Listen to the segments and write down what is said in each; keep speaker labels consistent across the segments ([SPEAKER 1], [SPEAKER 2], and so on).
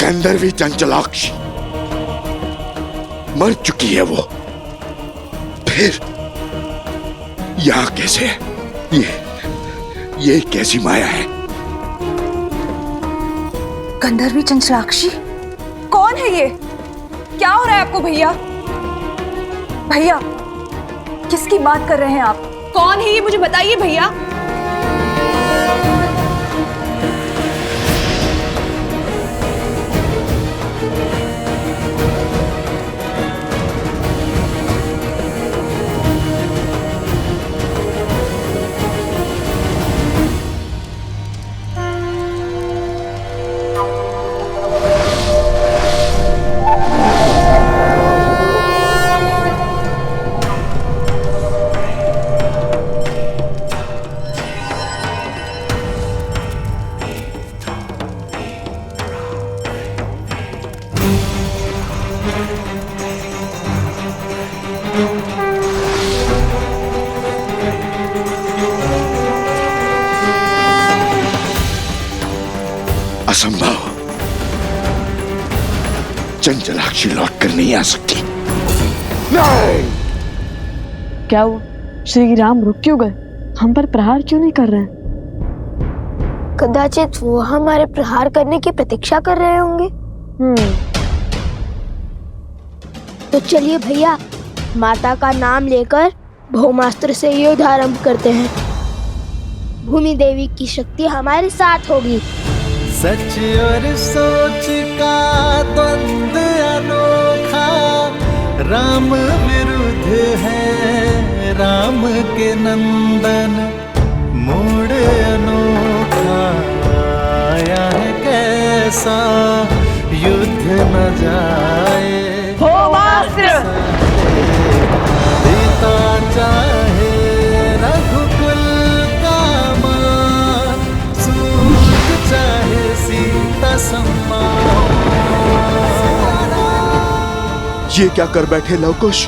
[SPEAKER 1] गंधर्वी चंचलाक्षी मर चुकी है वो। फिर यहाँ कैसे है? ये कैसी माया है?
[SPEAKER 2] गंधर्वी चंचलाक्षी? कौन है ये? क्या हो रहा है आपको भैया? भैया, किसकी बात कर रहे हैं आप? कौन है ये, मुझे बताइए भैया।
[SPEAKER 1] असंभव। चंचलाक्षी लौट कर नहीं आ सकती। नहीं।
[SPEAKER 3] क्या हुआ? श्री राम रुक क्यों गए? हम पर प्रहार क्यों नहीं कर रहे हैं?
[SPEAKER 4] कदाचित वो हमारे प्रहार करने की प्रतीक्षा कर रहे होंगे। तो चलिए भैया, माता का नाम लेकर भौमास्त्र से युद्ध आरंभ करते हैं। भूमि देवी की शक्ति हमारे साथ होगी।
[SPEAKER 5] सच और सोच का द्वंद्व अनोखा, राम विरुद्ध है राम के नंदन, मोड़ अनोखा आया है कैसा, युद्ध न जाए
[SPEAKER 3] भौमास्त्र।
[SPEAKER 5] पिता चाहे रघुकुल का मान, सूत चाहे सीता सम्मान।
[SPEAKER 1] ये क्या कर बैठे लवकुश?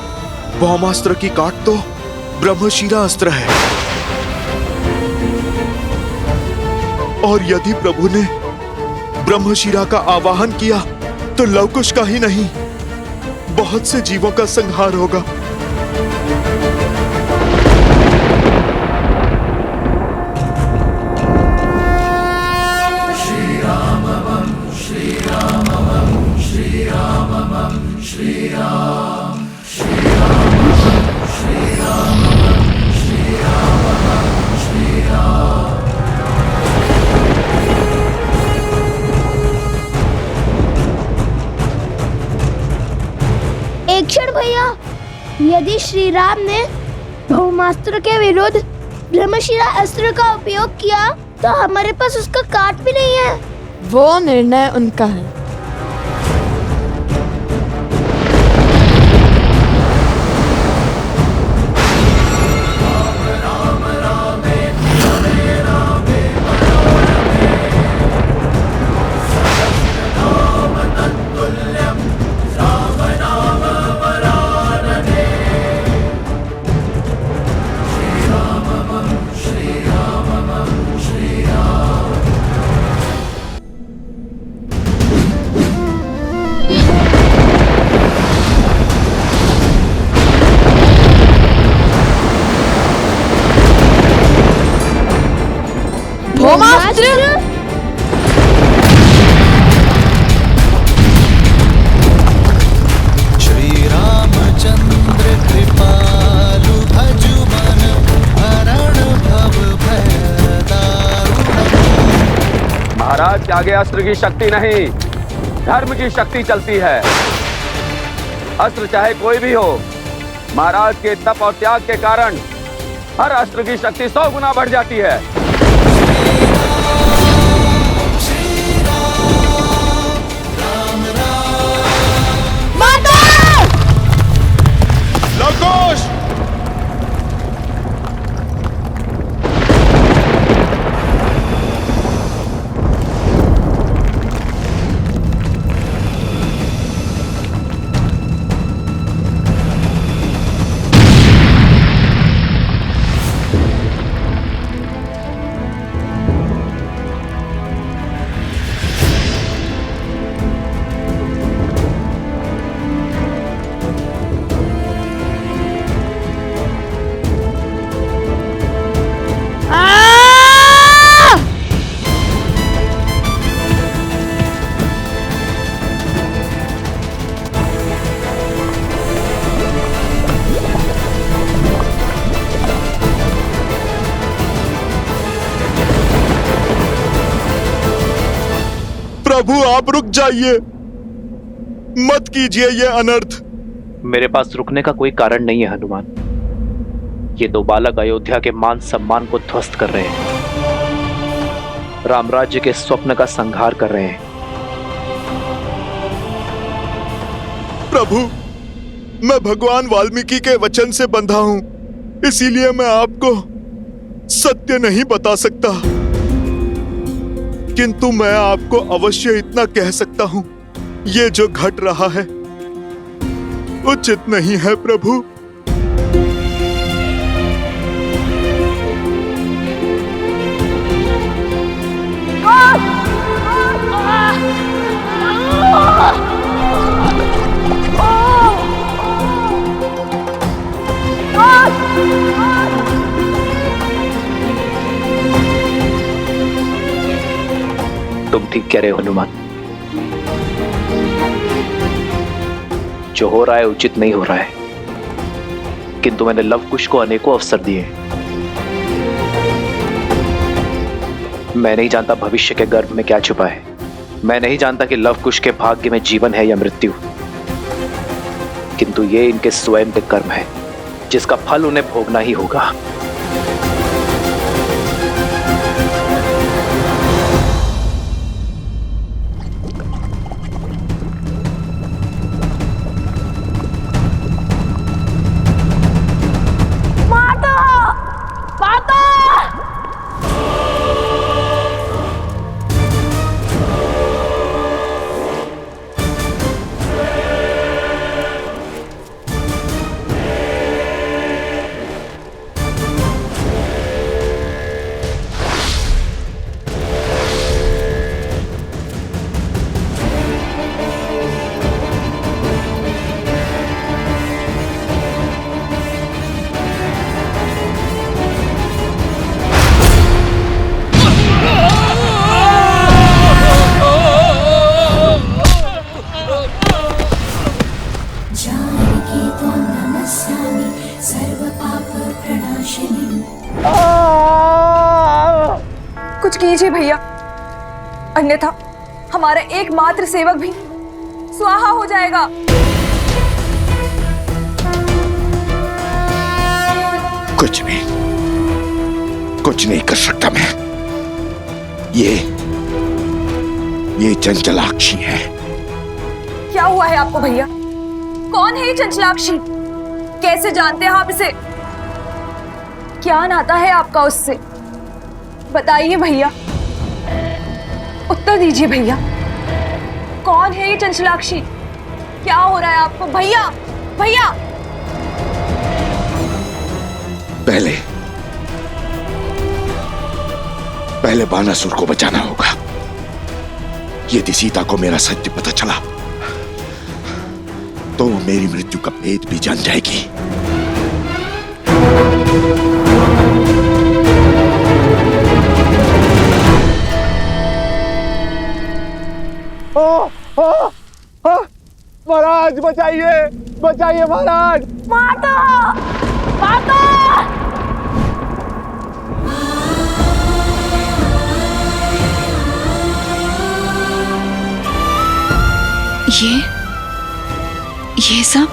[SPEAKER 1] भौमास्त्र की काट तो ब्रह्मशिरा अस्त्र है, और यदि प्रभु ने ब्रह्मशिरा का आवाहन किया तो लवकुश का ही नहीं, बहुत से जीवों का संहार होगा।
[SPEAKER 4] एक क्षण भैया, यदि श्री राम ने भौमास्त्र के विरुद्ध ब्रह्मशिरा अस्त्र का उपयोग किया तो हमारे पास उसका काट भी नहीं है।
[SPEAKER 3] वो निर्णय उनका है। भौमास्त्र।
[SPEAKER 5] श्री रामचंद्र कृपालु भजु मन, हरण भव भय दारुण।
[SPEAKER 6] महाराज के आगे अस्त्र की शक्ति नहीं, धर्म की शक्ति चलती है। अस्त्र चाहे कोई भी हो, महाराज के तप और त्याग के कारण हर अस्त्र की शक्ति 100 गुना बढ़ जाती है।
[SPEAKER 1] लवकुश! प्रभु आप रुक जाइए, मत कीजिए ये अनर्थ।
[SPEAKER 7] मेरे पास रुकने का कोई कारण नहीं है हनुमान। ये दो बालक अयोध्या के मान सम्मान को ध्वस्त कर रहे हैं, रामराज्य के स्वप्न का संहार कर रहे हैं।
[SPEAKER 1] प्रभु, मैं भगवान वाल्मीकि के वचन से बंधा हूं, इसीलिए मैं आपको सत्य नहीं बता सकता, किंतु मैं आपको अवश्य इतना कह सकता हूं, ये जो घट रहा है उचित नहीं है प्रभु।
[SPEAKER 7] तुम ठीक कह रहे हो हनुमान, जो हो रहा है उचित नहीं हो रहा है, किंतु मैंने लवकुश को अनेकों अवसर दिए। मैं नहीं जानता भविष्य के गर्भ में क्या छुपा है। मैं नहीं जानता कि लवकुश के भाग्य में जीवन है या मृत्यु, किंतु ये इनके स्वयं के कर्म है, जिसका फल उन्हें भोगना ही होगा।
[SPEAKER 2] कुछ कीजिए भैया, अन्यथा हमारा एकमात्र सेवक भी स्वाहा हो जाएगा।
[SPEAKER 1] कुछ नहीं कर सकता मैं। ये चंचलाक्षी है।
[SPEAKER 2] क्या हुआ है आपको भैया? कौन है ये चंचलाक्षी? कैसे जानते हैं आप इसे? क्या नाता है आपका उससे? बताइए भैया, उत्तर दीजिए भैया। कौन है ये चंचलाक्षी? क्या हो रहा है आपको भैया? भैया
[SPEAKER 1] पहले बानासुर को बचाना होगा। यदि सीता को मेरा सत्य पता चला तो वो मेरी मृत्यु का भेद भी जान जाएगी।
[SPEAKER 6] महाराज बचाइए, बचाइए महाराज।
[SPEAKER 2] माता, माता!
[SPEAKER 8] ये सब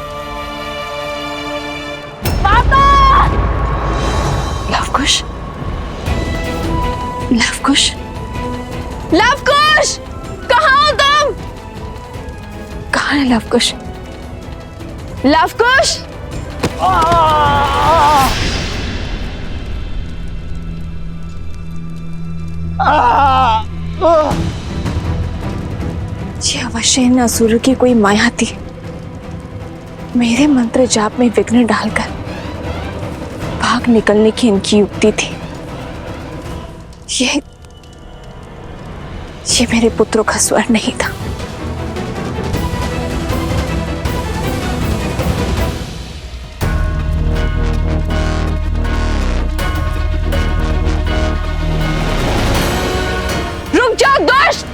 [SPEAKER 2] माता!
[SPEAKER 8] लवकुश, लवकुश,
[SPEAKER 2] लवकुश! कहाँ हो तुम?
[SPEAKER 8] कहाँ है लवकुश?
[SPEAKER 2] लवकुश!
[SPEAKER 8] ये अवश्य इन असुरों की कोई माया थी, मेरे मंत्र जाप में विघ्न डालकर भाग निकलने की इनकी युक्ति थी। ये मेरे पुत्रों का स्वर नहीं था।
[SPEAKER 2] रुक जाओ दुष्ट!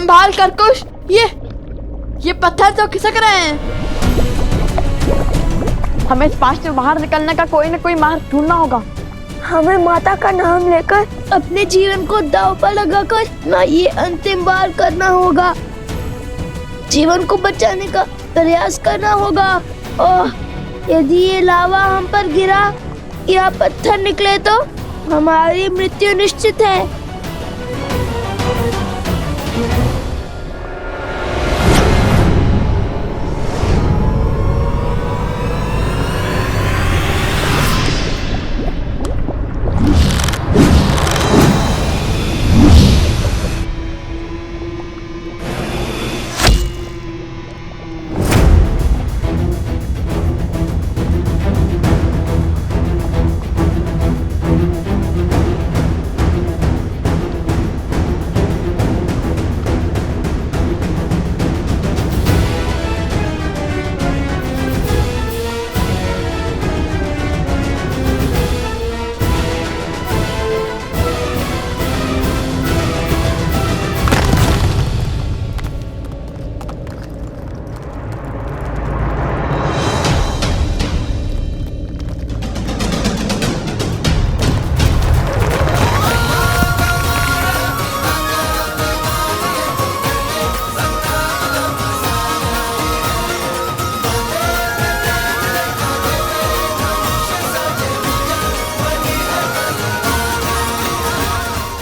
[SPEAKER 3] संभाल कर कुश, ये पत्थर तो खिसक रहे हैं। हमें इस पास से बाहर निकलने का कोई न कोई मार्ग ढूंढना होगा।
[SPEAKER 4] हमें माता का नाम लेकर अपने जीवन को दांव पर लगाकर ना ये अंतिम बार करना होगा। जीवन को बचाने का प्रयास करना होगा। और यदि ये लावा हम पर गिरा या पत्थर निकले तो हमारी मृत्यु निश्चित है।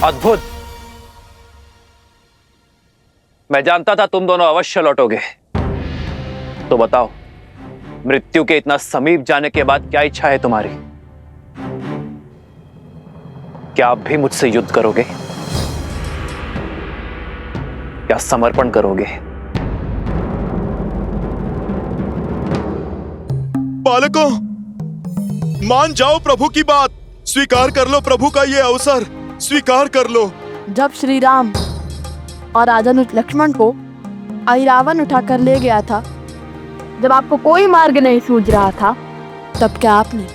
[SPEAKER 7] अद्भुत। मैं जानता था तुम दोनों अवश्य लौटोगे। तो बताओ, मृत्यु के इतना समीप जाने के बाद क्या इच्छा है तुम्हारी? क्या आप भी मुझसे युद्ध करोगे? क्या समर्पण करोगे?
[SPEAKER 1] बालकों, मान जाओ प्रभु की बात। स्वीकार कर लो प्रभु का ये अवसर, स्वीकार कर लो।
[SPEAKER 3] जब श्री राम और राजा लक्ष्मण को अहिरावण उठाकर ले गया था, जब आपको कोई मार्ग नहीं सूझ रहा था, तब क्या आपने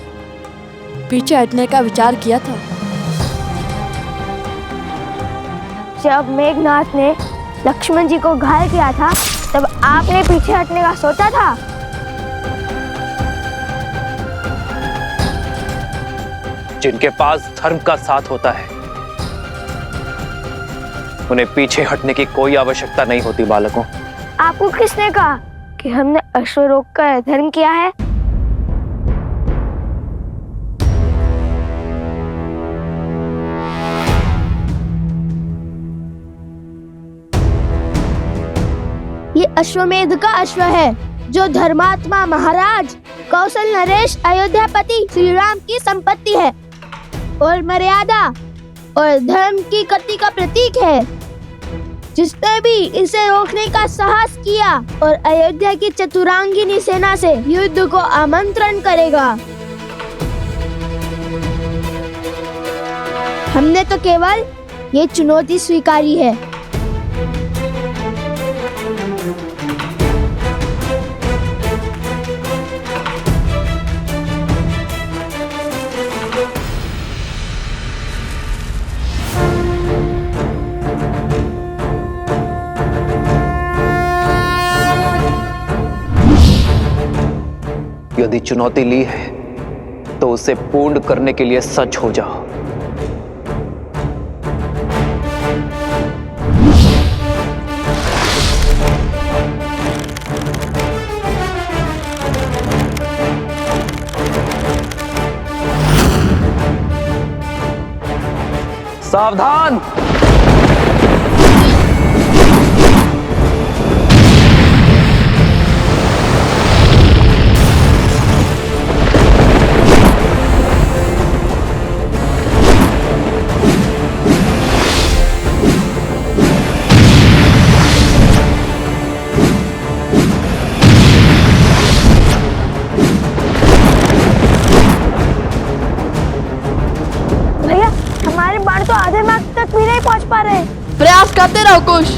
[SPEAKER 3] पीछे हटने का विचार किया था?
[SPEAKER 4] जब मेघनाथ ने लक्ष्मण जी को घायल किया था, तब आपने पीछे हटने का सोचा था?
[SPEAKER 7] जिनके पास धर्म का साथ होता है, उन्हें पीछे हटने की कोई आवश्यकता नहीं होती। बालकों,
[SPEAKER 4] आपको किसने कहा कि हमने अश्व रोककर धर्म किया है? ये अश्वमेध का अश्व है, जो धर्मात्मा महाराज कौशल नरेश अयोध्यापति श्री राम की संपत्ति है और मर्यादा और धर्म की गति का प्रतीक है। जिसने भी इसे रोकने का साहस किया और अयोध्या की चतुरांगिनी सेना से युद्ध को आमंत्रण करेगा। हमने तो केवल ये चुनौती स्वीकारी है।
[SPEAKER 7] यदि चुनौती ली है तो उसे पूर्ण करने के लिए सच हो जाओ। सावधान!
[SPEAKER 4] भैया, हमारे बाण तो आधे मार्ग तक भी नहीं पहुंच पा रहे।
[SPEAKER 3] प्रयास करते रहो कुश।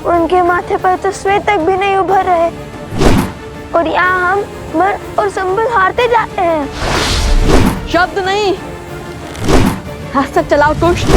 [SPEAKER 4] उनके माथे पर तो श्वेत तक भी नहीं उभर रहे और यहाँ हम मन और संबल हारते जाते हैं।
[SPEAKER 3] शब्द नहीं, हस्त चलाओ दुष्ट।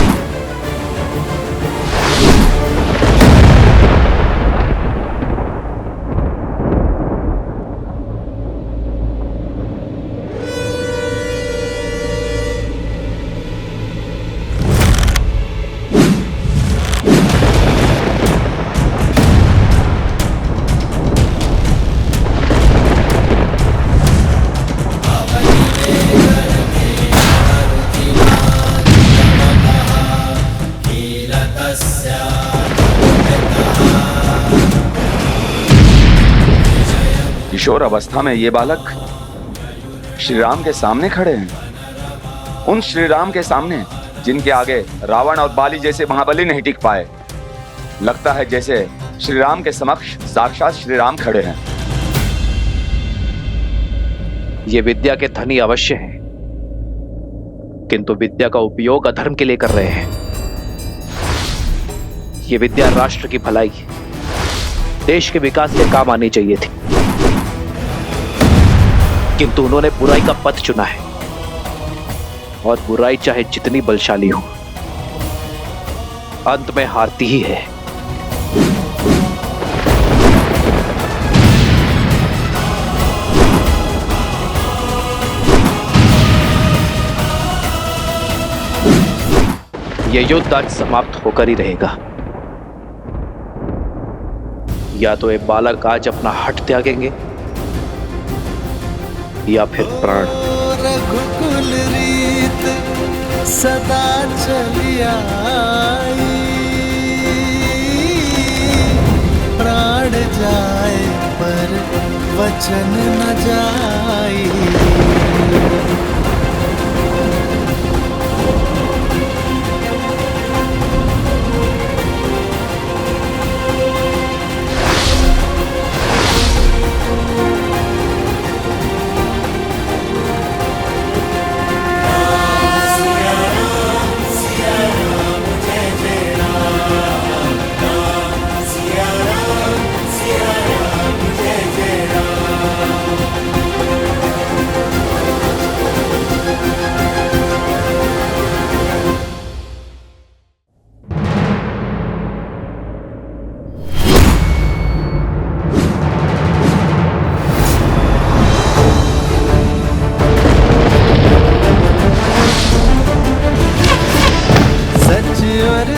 [SPEAKER 6] किशोर अवस्था में ये बालक श्री राम के सामने खड़े हैं, उन श्री राम के सामने जिनके आगे रावण और बाली जैसे महाबली नहीं टिक पाए। लगता है जैसे श्री राम के समक्ष साक्षात श्री राम खड़े हैं।
[SPEAKER 7] ये विद्या के धनी अवश्य हैं, किंतु विद्या का उपयोग अधर्म के लिए कर रहे हैं। ये विद्या राष्ट्र की भलाई, देश के विकास के काम आनी चाहिए थी, किंतु उन्होंने बुराई का पथ चुना है, और बुराई चाहे जितनी बलशाली हो, अंत में हारती ही है। यह युद्ध आज समाप्त होकर ही रहेगा। या तो ये बालक आज अपना हट त्यागेंगे या फिर प्राण।
[SPEAKER 5] रघुकुल रीत सदा चली आई, प्राण जाए पर वचन न जाई।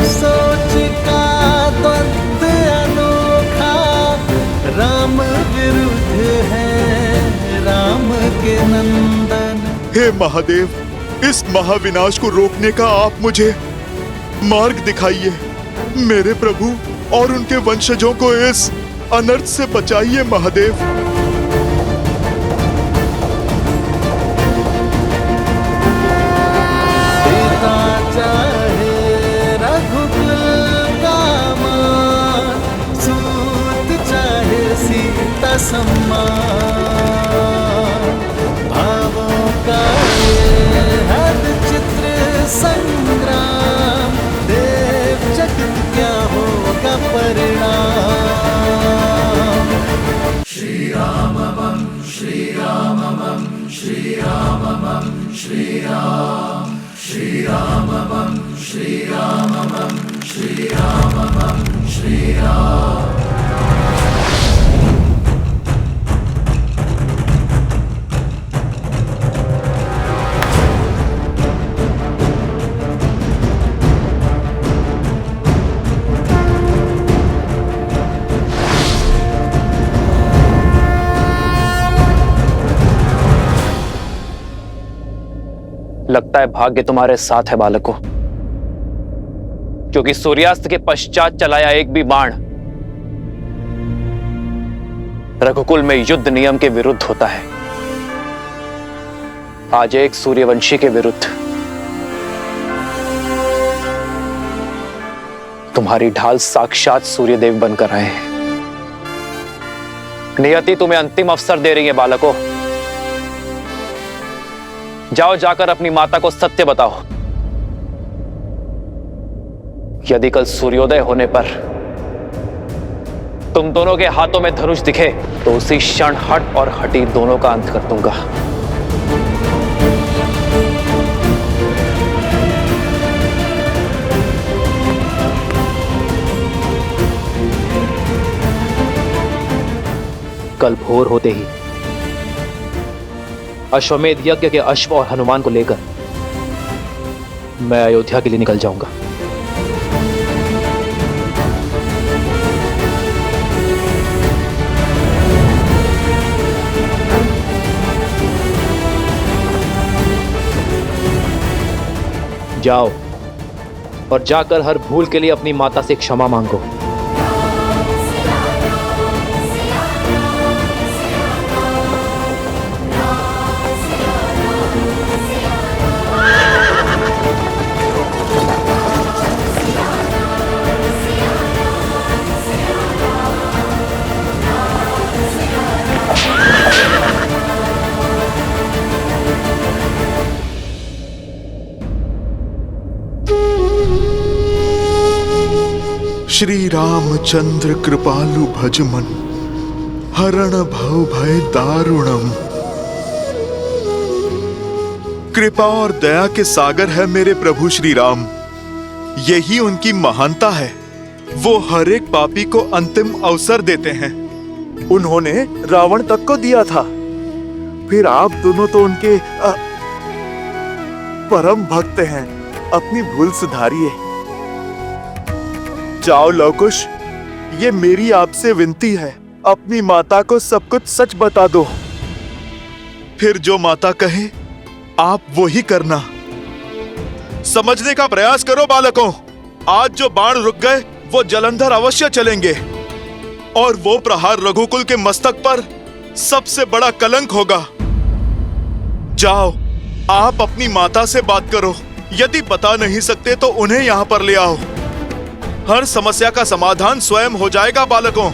[SPEAKER 5] सोच का द्वंद्व अनोखा, राम विरुद्ध है राम के नंदन।
[SPEAKER 1] हे महादेव, इस महाविनाश को रोकने का आप मुझे मार्ग दिखाइए। मेरे प्रभु और उनके वंशजों को इस अनर्थ से बचाइए महादेव।
[SPEAKER 5] भावों का ये हद चित्र संग्राम, देव जगत क्या होगा परिणाम। श्री राम बम श्री राम बम श्री राम बम श्री राम, श्री राम बम श्री राम बम श्री राम बम श्री राम।
[SPEAKER 7] लगता है भाग्य तुम्हारे साथ है बालकों, क्योंकि सूर्यास्त के पश्चात चलाया एक भी बाण रघुकुल में युद्ध नियम के विरुद्ध होता है। आज एक सूर्यवंशी के विरुद्ध तुम्हारी ढाल साक्षात सूर्यदेव बनकर आए हैं। नियति तुम्हें अंतिम अवसर दे रही है बालकों। जाओ, जाकर अपनी माता को सत्य बताओ। यदि कल सूर्योदय होने पर तुम दोनों के हाथों में धनुष दिखे तो उसी क्षण हट और हटी दोनों का अंत कर दूंगा। कल भोर होते ही अश्वमेध यज्ञ के अश्व और हनुमान को लेकर मैं अयोध्या के लिए निकल जाऊंगा। जाओ और जाकर हर भूल के लिए अपनी माता से क्षमा मांगो।
[SPEAKER 1] श्री रामचंद्र कृपालु भजमन हरण भव भय दारुणम। कृपा और दया के सागर है मेरे प्रभु श्री राम। यही उनकी महानता है। वो हर एक पापी को अंतिम अवसर देते हैं।
[SPEAKER 9] उन्होंने रावण तक को दिया था। फिर आप दोनों तो उनके परम भक्त हैं। अपनी भूल सुधारिए। जाओ लवकुश, ये मेरी आपसे विनती है। अपनी माता को सब कुछ सच बता दो।
[SPEAKER 1] फिर जो माता कहे आप वो ही करना। समझने का प्रयास करो बालकों। आज जो बाण रुक गए वो जलंधर अवश्य चलेंगे और वो प्रहार रघुकुल के मस्तक पर सबसे बड़ा कलंक होगा। जाओ, आप अपनी माता से बात करो। यदि बता नहीं सकते तो उन्हें यहां पर ले आओ। हर समस्या का समाधान स्वयं हो जाएगा बालकों।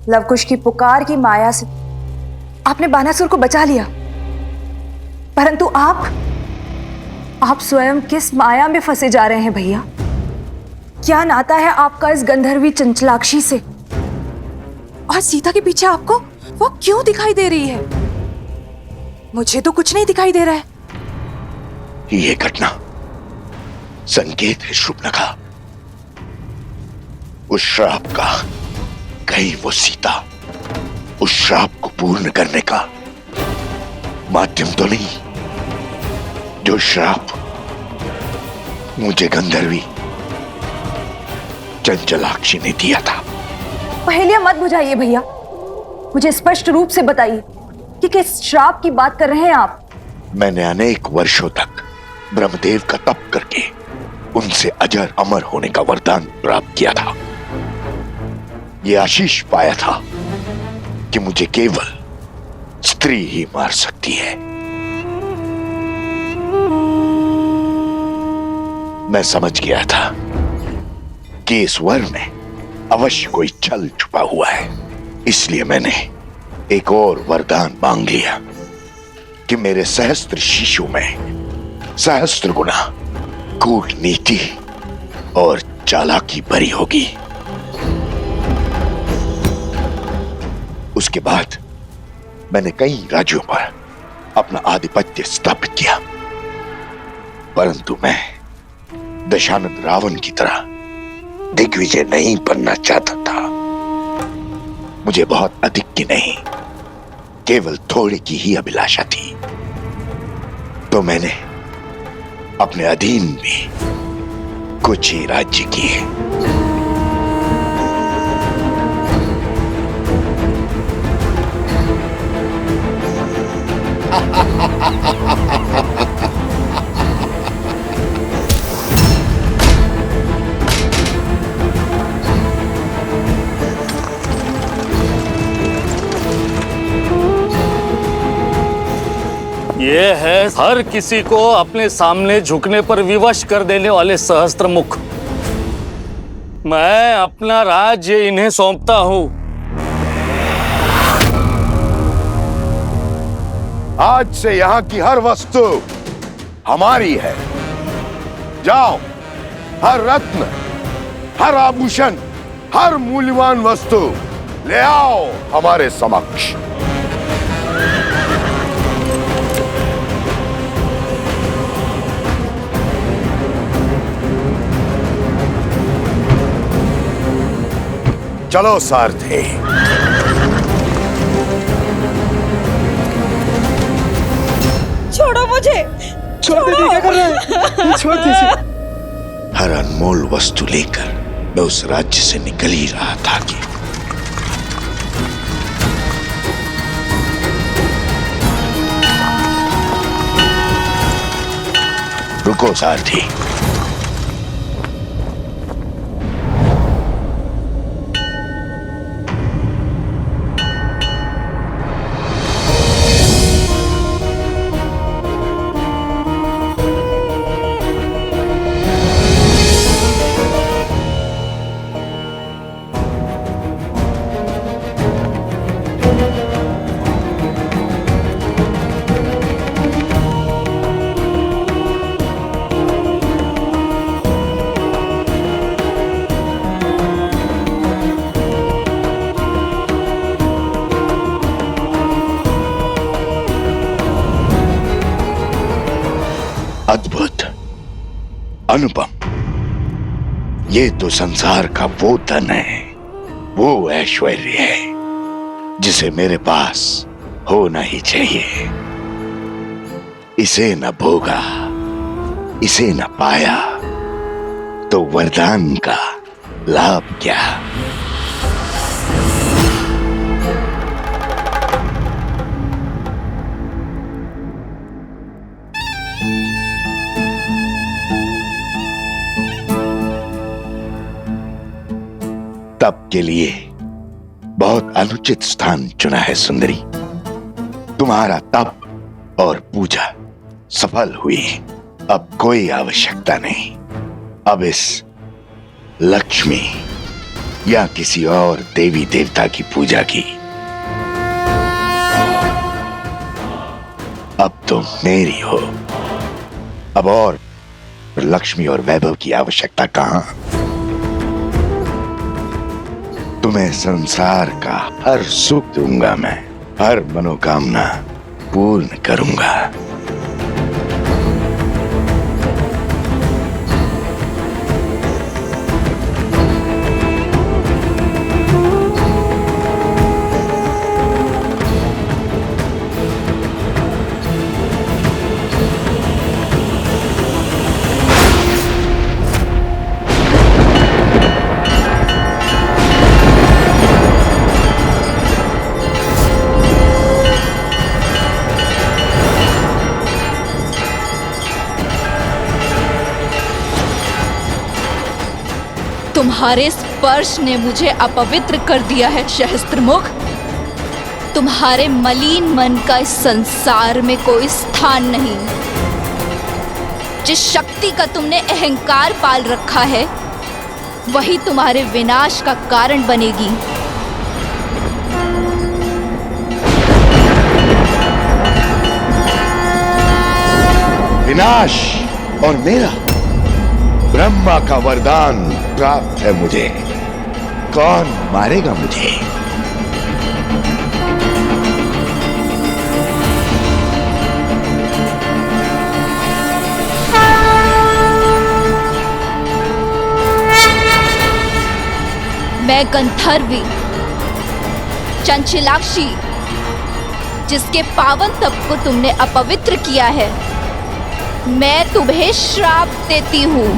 [SPEAKER 2] लवकुश की पुकार की माया से आपने बानासुर को बचा लिया, परंतु आप स्वयं किस माया में फंसे जा रहे हैं भैया? क्या नाता है आपका इस गंधर्वी चंचलाक्षी से? और सीता के पीछे आपको वो क्यों दिखाई दे रही है? मुझे तो कुछ नहीं दिखाई दे रहा है।
[SPEAKER 10] ये घटना संकेत है शुभनखा, उस श्राप का। कहीं वो सीता उस श्राप को पूर्ण करने का माध्यम तो नहीं, जो श्राप मुझे गंधर्वी चंचलाक्षी ने दिया था।
[SPEAKER 2] पहेलियां मत बुझाइए भैया, मुझे स्पष्ट रूप से बताइए कि किस श्राप की बात कर रहे हैं आप?
[SPEAKER 10] मैंने अनेक वर्षों तक ब्रह्मदेव का तप करके उनसे अजर अमर होने का वरदान प्राप्त किया था। ये आशीष पाया था कि मुझे केवल स्त्री ही मार सकती है। मैं समझ गया था कि इस वर में अवश्य कोई छल छुपा हुआ है। इसलिए मैंने एक और वरदान मांग लिया कि मेरे सहस्त्र शिशु में सहस्त्र गुना कूटनीति और चालाकी भरी होगी। उसके बाद मैंने कई राज्यों पर अपना आधिपत्य स्थापित किया, परंतु मैं दशानंद रावण की तरह दिग्विजय नहीं बनना चाहता था। मुझे बहुत अधिक की नहीं, केवल थोड़े की ही अभिलाषा थी। तो मैंने अपने अधीन में कुछ ही राज्य किए।
[SPEAKER 11] ये है हर किसी को अपने सामने झुकने पर विवश कर देने वाले सहस्त्र मुख। मैं अपना राज्य इन्हें सौंपता हूं।
[SPEAKER 10] आज से यहाँ की हर वस्तु हमारी है। जाओ, हर रत्न, हर आभूषण, हर मूल्यवान वस्तु ले आओ हमारे समक्ष। चलो सारथी।
[SPEAKER 2] छोड़ो मुझे,
[SPEAKER 9] छोड़ दीजिए, क्या कर रहे हैं? छोड़ दीजिए।
[SPEAKER 10] हर अनमोल वस्तु लेकर मैं उस राज्य से निकल ही रहा था कि रुको सारथी। अद्भुत, अनुपम, ये तो संसार का वो धन है, वो ऐश्वर्य है जिसे मेरे पास होना ही चाहिए। इसे न भोगा, इसे न पाया तो वरदान का लाभ क्या। तप के लिए बहुत अनुचित स्थान चुना है सुंदरी। तुम्हारा तप और पूजा सफल हुई, अब कोई आवश्यकता नहीं। अब इस लक्ष्मी या किसी और देवी देवता की पूजा की। अब तुम मेरी हो। अब और लक्ष्मी और वैभव की आवश्यकता कहां। तुम्हें संसार का हर सुख दूंगा मैं, हर मनोकामना पूर्ण करूंगा।
[SPEAKER 2] तुम्हारे स्पर्श ने मुझे अपवित्र कर दिया है सहस्त्रमुख। तुम्हारे मलिन मन का इस संसार में कोई स्थान नहीं। जिस शक्ति का तुमने अहंकार पाल रखा है वही तुम्हारे विनाश का कारण बनेगी।
[SPEAKER 10] विनाश और मेरा? ब्रह्मा का वरदान प्राप्त है मुझे। कौन मारेगा मुझे?
[SPEAKER 2] मैं गंधर्वी चंचलाक्षी, जिसके पावन तप को तुमने अपवित्र किया है, मैं तुम्हें श्राप देती हूँ।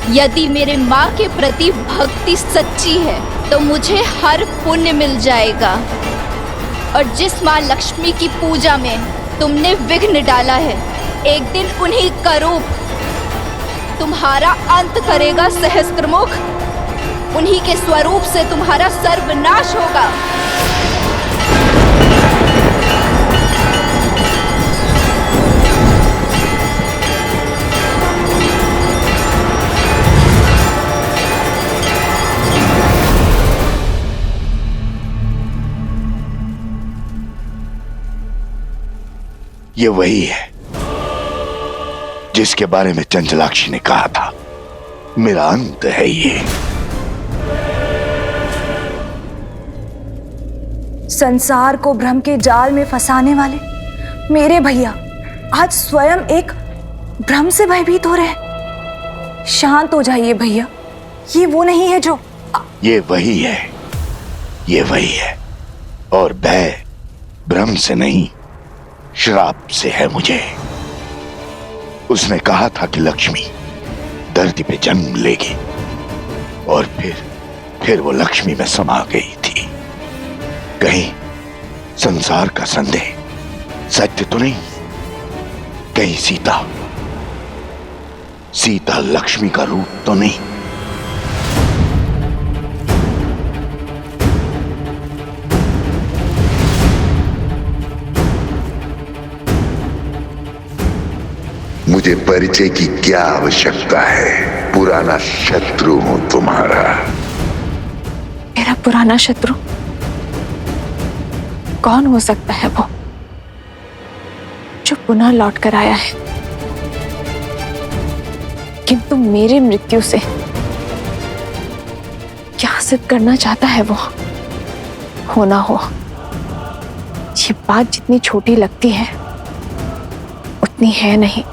[SPEAKER 2] यदि मेरे माँ के प्रति भक्ति सच्ची है तो मुझे हर पुण्य मिल जाएगा, और जिस माँ लक्ष्मी की पूजा में तुमने विघ्न डाला है, एक दिन उन्हीं का रूप तुम्हारा अंत करेगा सहस्त्रमुख। उन्हीं के स्वरूप से तुम्हारा सर्वनाश होगा।
[SPEAKER 10] ये वही है जिसके बारे में चंचलाक्षी ने कहा था, मेरा अंत है ये।
[SPEAKER 2] संसार को भ्रम के जाल में फंसाने वाले मेरे भैया आज स्वयं एक भ्रम से भयभीत हो रहे हैं। शांत हो जाइए भैया, ये वो नहीं है जो।
[SPEAKER 10] ये वही है, ये वही है। और भय भ्रम से नहीं, श्राप से है मुझे। उसने कहा था कि लक्ष्मी धरती पे जन्म लेगी और फिर वो लक्ष्मी में समा गई थी। कहीं संसार का संदेह सत्य तो नहीं? कहीं सीता लक्ष्मी का रूप तो नहीं? मुझे परिचय की क्या आवश्यकता है? पुराना शत्रु हूं तुम्हारा।
[SPEAKER 8] मेरा पुराना शत्रु कौन हो सकता है वो जो पुनः लौट कर आया है? किंतु मेरी मृत्यु से क्या सिद्ध करना चाहता है वो? हो ना हो, ये बात जितनी छोटी लगती है उतनी है नहीं।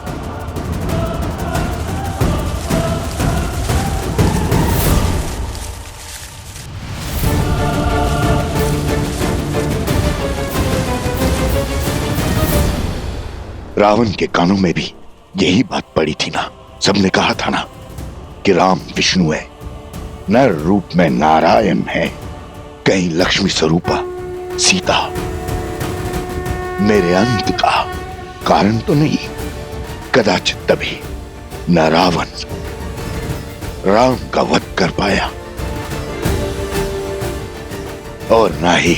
[SPEAKER 10] रावण के कानों में भी यही बात पड़ी थी ना। सबने कहा था ना कि राम विष्णु है, नर रूप में नारायण है, कहीं लक्ष्मी स्वरूपा सीता मेरे अंत का कारण तो नहीं। कदाचित तभी न रावण राम का वध कर पाया और न ही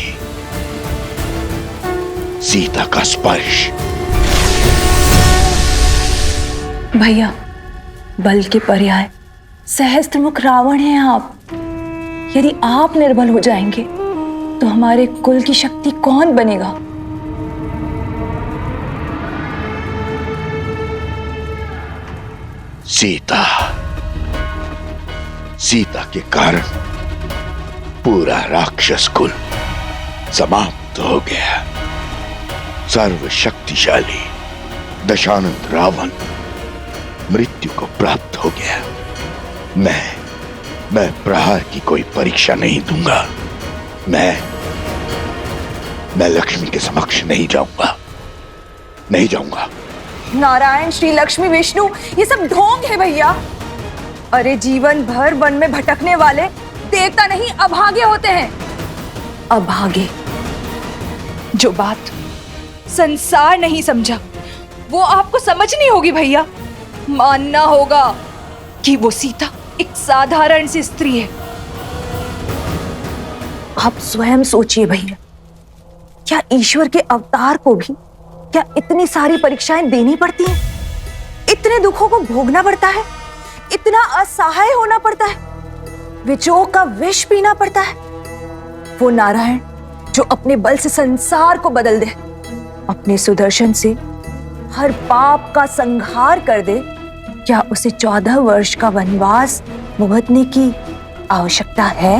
[SPEAKER 10] सीता का स्पर्श।
[SPEAKER 2] भैया, बल के पर्याय सहस्त्रमुख रावण हैं आप। यदि आप निर्बल हो जाएंगे तो हमारे कुल की शक्ति कौन बनेगा?
[SPEAKER 10] सीता के कारण पूरा राक्षस कुल समाप्त हो गया। सर्वशक्तिशाली दशानंद रावण मृत्यु को प्राप्त हो गया। मैं प्रहार की कोई परीक्षा नहीं दूंगा। मैं लक्ष्मी के समक्ष नहीं जाऊंगा।
[SPEAKER 2] नारायण, श्री लक्ष्मी, विष्णु, ये सब ढोंग है भैया। अरे जीवन भर वन में भटकने वाले देवता नहीं अभागे होते हैं। अभागे। जो बात संसार नहीं समझा वो आपको समझनी होगी भैया। मानना होगा कि वो सीता एक साधारण सी स्त्री है। आप स्वयं सोचिए भैया, क्या ईश्वर के अवतार को भी क्या इतनी सारी परीक्षाएं देनी पड़ती हैं? इतने दुखों को भोगना पड़ता है? इतना असहाय होना पड़ता है? विजोग का विष पीना पड़ता है? वो नारायण जो अपने बल से संसार को बदल दे, अपने सुदर्शन से हर पाप का संहार कर दे, क्या उसे 14 वर्ष का वनवास भुगतने की आवश्यकता है?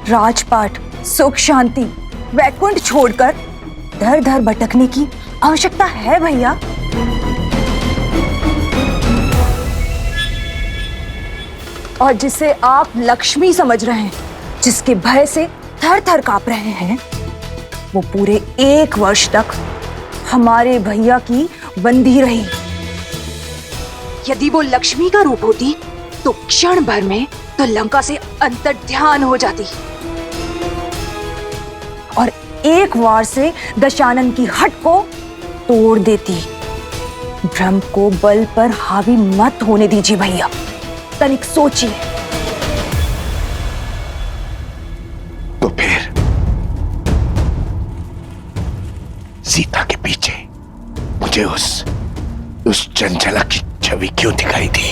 [SPEAKER 2] राजपाट, सुख शांति, वैकुंठ छोड़कर दर दर भटकने की आवश्यकता है भैया? और जिसे आप लक्ष्मी समझ रहे हैं, जिसके भय से थर थर कांप रहे हैं, वो पूरे 1 वर्ष तक हमारे भैया की बंदी रही। यदि वो लक्ष्मी का रूप होती तो क्षण भर में तो लंका से अंतर्ध्यान हो जाती और एक वार से दशानन की हट को तोड़ देती। भ्रम को बल पर हावी मत होने दीजिए भैया, तनिक सोचिए।
[SPEAKER 10] तो फिर सीता के पीछे मुझे उस चंचला की छवि क्यों दिखाई दी?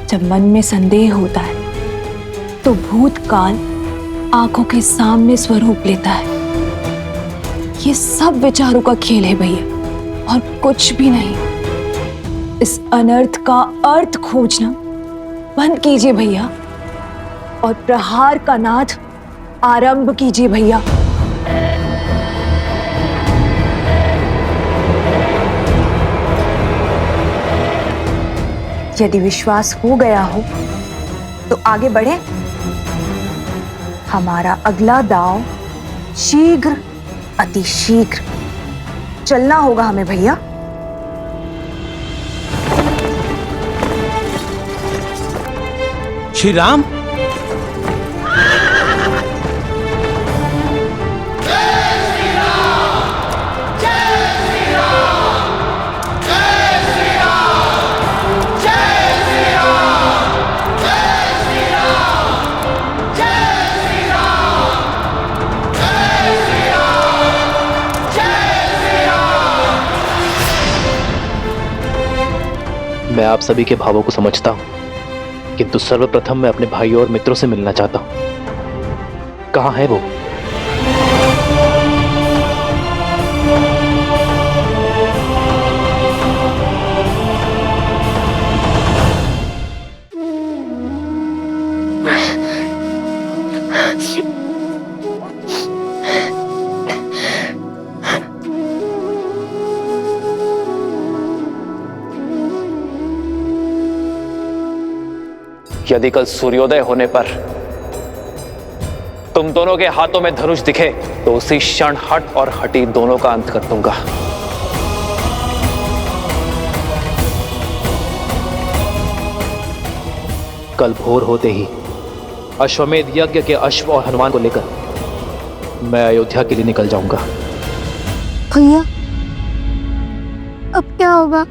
[SPEAKER 2] जब मन में संदेह होता है तो भूतकाल आंखों के सामने स्वरूप लेता है। ये सब विचारों का खेल है भैया, और कुछ भी नहीं। इस अनर्थ का अर्थ खोजना बंद कीजिए भैया, और प्रहार का नाद आरंभ कीजिए भैया। यदि विश्वास हो गया हो तो आगे बढ़े। हमारा अगला दांव शीघ्र, अति शीघ्र चलना होगा हमें भैया।
[SPEAKER 12] श्री राम,
[SPEAKER 7] मैं आप सभी के भावों को समझता हूं, किंतु सर्वप्रथम मैं अपने भाइयों और मित्रों से मिलना चाहता हूं। कहां है वो? यदि कल सूर्योदय होने पर तुम दोनों के हाथों में धनुष दिखे तो उसी क्षण हट और हटी दोनों का अंत कर दूंगा। कल भोर होते ही अश्वमेध यज्ञ के अश्व और हनुमान को लेकर मैं अयोध्या के लिए निकल जाऊंगा।
[SPEAKER 4] भैया, अब क्या होगा?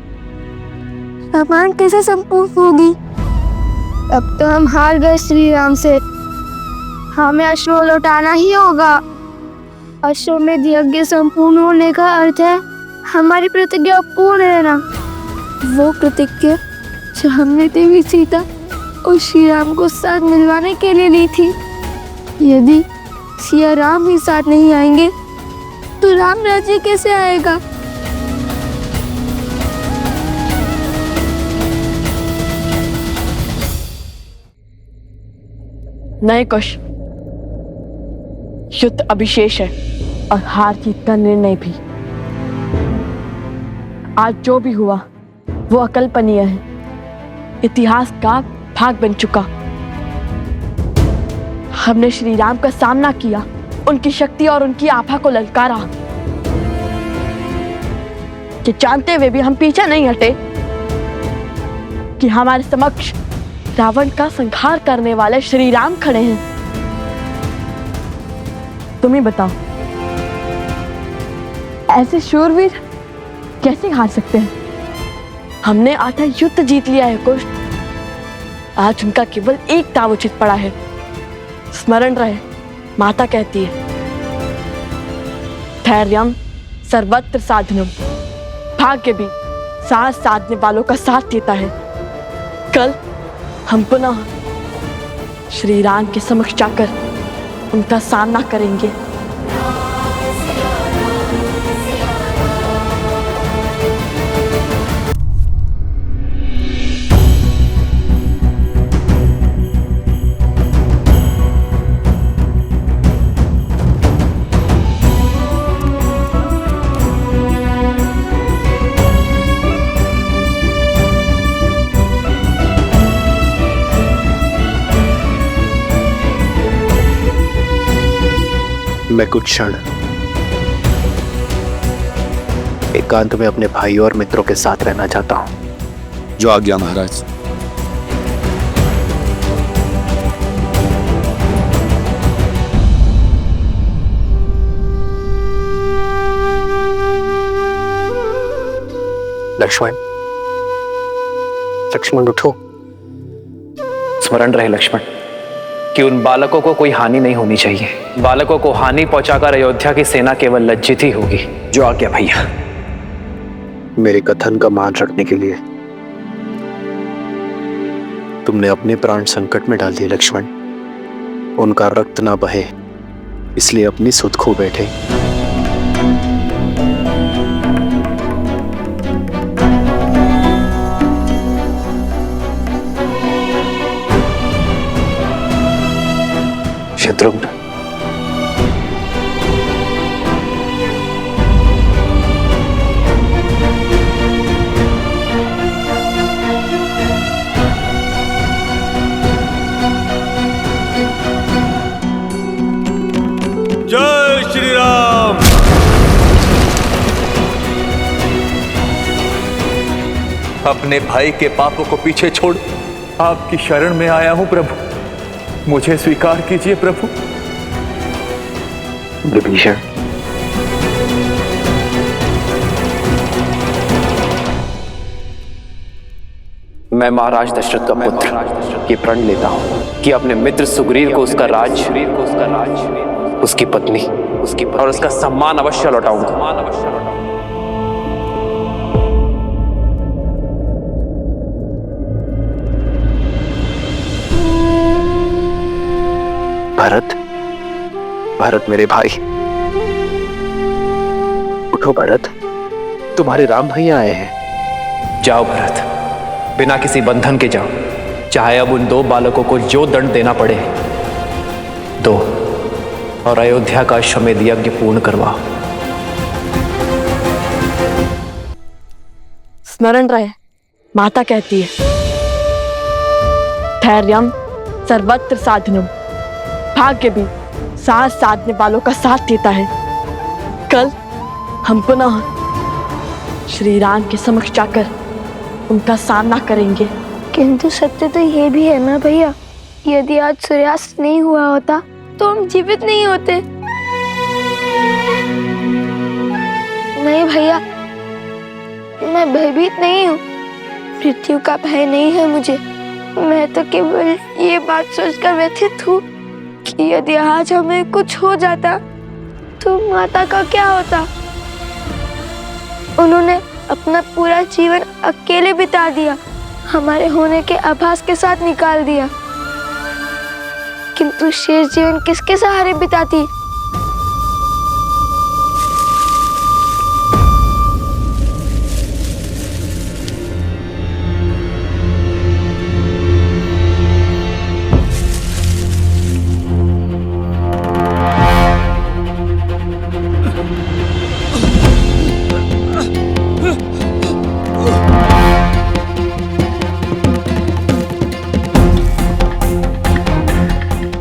[SPEAKER 4] रामायण कैसे संपूर्ण होगी? अब तो हम हार गए श्री राम से। हमें अश्व लौटाना ही होगा। अश्वमेध यज्ञ संपूर्ण होने का अर्थ है हमारी प्रतिज्ञा पूर्ण रहना। वो प्रतिज्ञा जो हमने देवी सीता और श्री राम को साथ मिलवाने के लिए ली थी। यदि सिया राम ही साथ नहीं आएंगे तो राम राज्य कैसे आएगा?
[SPEAKER 3] नए कुश, युद्ध अभिशेष है और हार जीत का निर्णय भी। आज जो भी हुआ वो अकल्पनीय है, इतिहास का भाग बन चुका। हमने श्री राम का सामना किया, उनकी शक्ति और उनकी आभा को ललकारा। कि जानते हुए भी हम पीछे नहीं हटे कि हमारे समक्ष रावण का संहार करने वाले श्री राम खड़े हैं। तुम ही बताओ, ऐसे शूरवीर कैसे हार सकते हैं? हमने आधा युद्ध जीत लिया है कुश। आज उनका केवल एक दाव उचित पड़ा है। स्मरण रहे, माता कहती है, धैर्यम सर्वत्र साधनम। भाग्य भी साथ साधने वालों का साथ देता है। कल हम पुनः श्री राम के समक्ष जाकर उनका सामना करेंगे।
[SPEAKER 7] मैं कुछ क्षण एकांत में अपने भाइयों और मित्रों के साथ रहना चाहता हूं।
[SPEAKER 1] जो आज्ञा महाराज।
[SPEAKER 7] लक्ष्मण, लक्ष्मण उठो। स्मरण रहे लक्ष्मण कि उन बालकों को कोई हानि नहीं होनी चाहिए। बालकों को हानि पहुंचाकर अयोध्या की सेना केवल लज्जित ही होगी। जो आज्ञा भैया। मेरे कथन का मान रखने के लिए तुमने अपने प्राण संकट में डाल दिए लक्ष्मण। उनका रक्त ना बहे, इसलिए अपनी सुध खो बैठे। शत्रुघ्न,
[SPEAKER 11] जय श्री राम।
[SPEAKER 12] अपने भाई के पापों को पीछे छोड़ आपकी शरण में आया हूं प्रभु, मुझे स्वीकार कीजिए प्रभु।
[SPEAKER 7] विभीषण, मैं महाराज दशरथ का पुत्र ये प्रण लेता हूं कि अपने मित्र सुग्रीव को उसका राज, उसकी पत्नी और उसका सम्मान अवश्य लौटाऊंगा। भरत, भरत मेरे भाई, उठो भरत, तुम्हारे राम भैया आए हैं। जाओ भरत, बिना किसी बंधन के जाओ, चाहे अब उन 2 बालकों को जो दंड देना पड़े दो, और अयोध्या का अश्वमेध यज्ञ पूर्ण करवाओ।
[SPEAKER 3] स्मरण रहे, माता कहती है, धैर्यम सर्वत्र साधनम, भाग्य भी साथ साधने वालों का साथ देता है। कल हम पुनः श्री राम के समक्ष जाकर उनका सामना करेंगे।
[SPEAKER 4] किंतु सत्य तो ये भी है ना भैया, यदि आज सूर्यास्त नहीं हुआ होता तो हम जीवित नहीं होते। नहीं भैया, मैं भयभीत नहीं हूँ, मृत्यु का भय नहीं है मुझे। मैं तो केवल ये बात सोचकर व्यथित हूँ कि यदि आज हमें कुछ हो जाता तो माता का क्या होता। उन्होंने अपना पूरा जीवन अकेले बिता दिया, हमारे होने के आभास के साथ निकाल दिया, किंतु शेष जीवन किसके सहारे बिताती।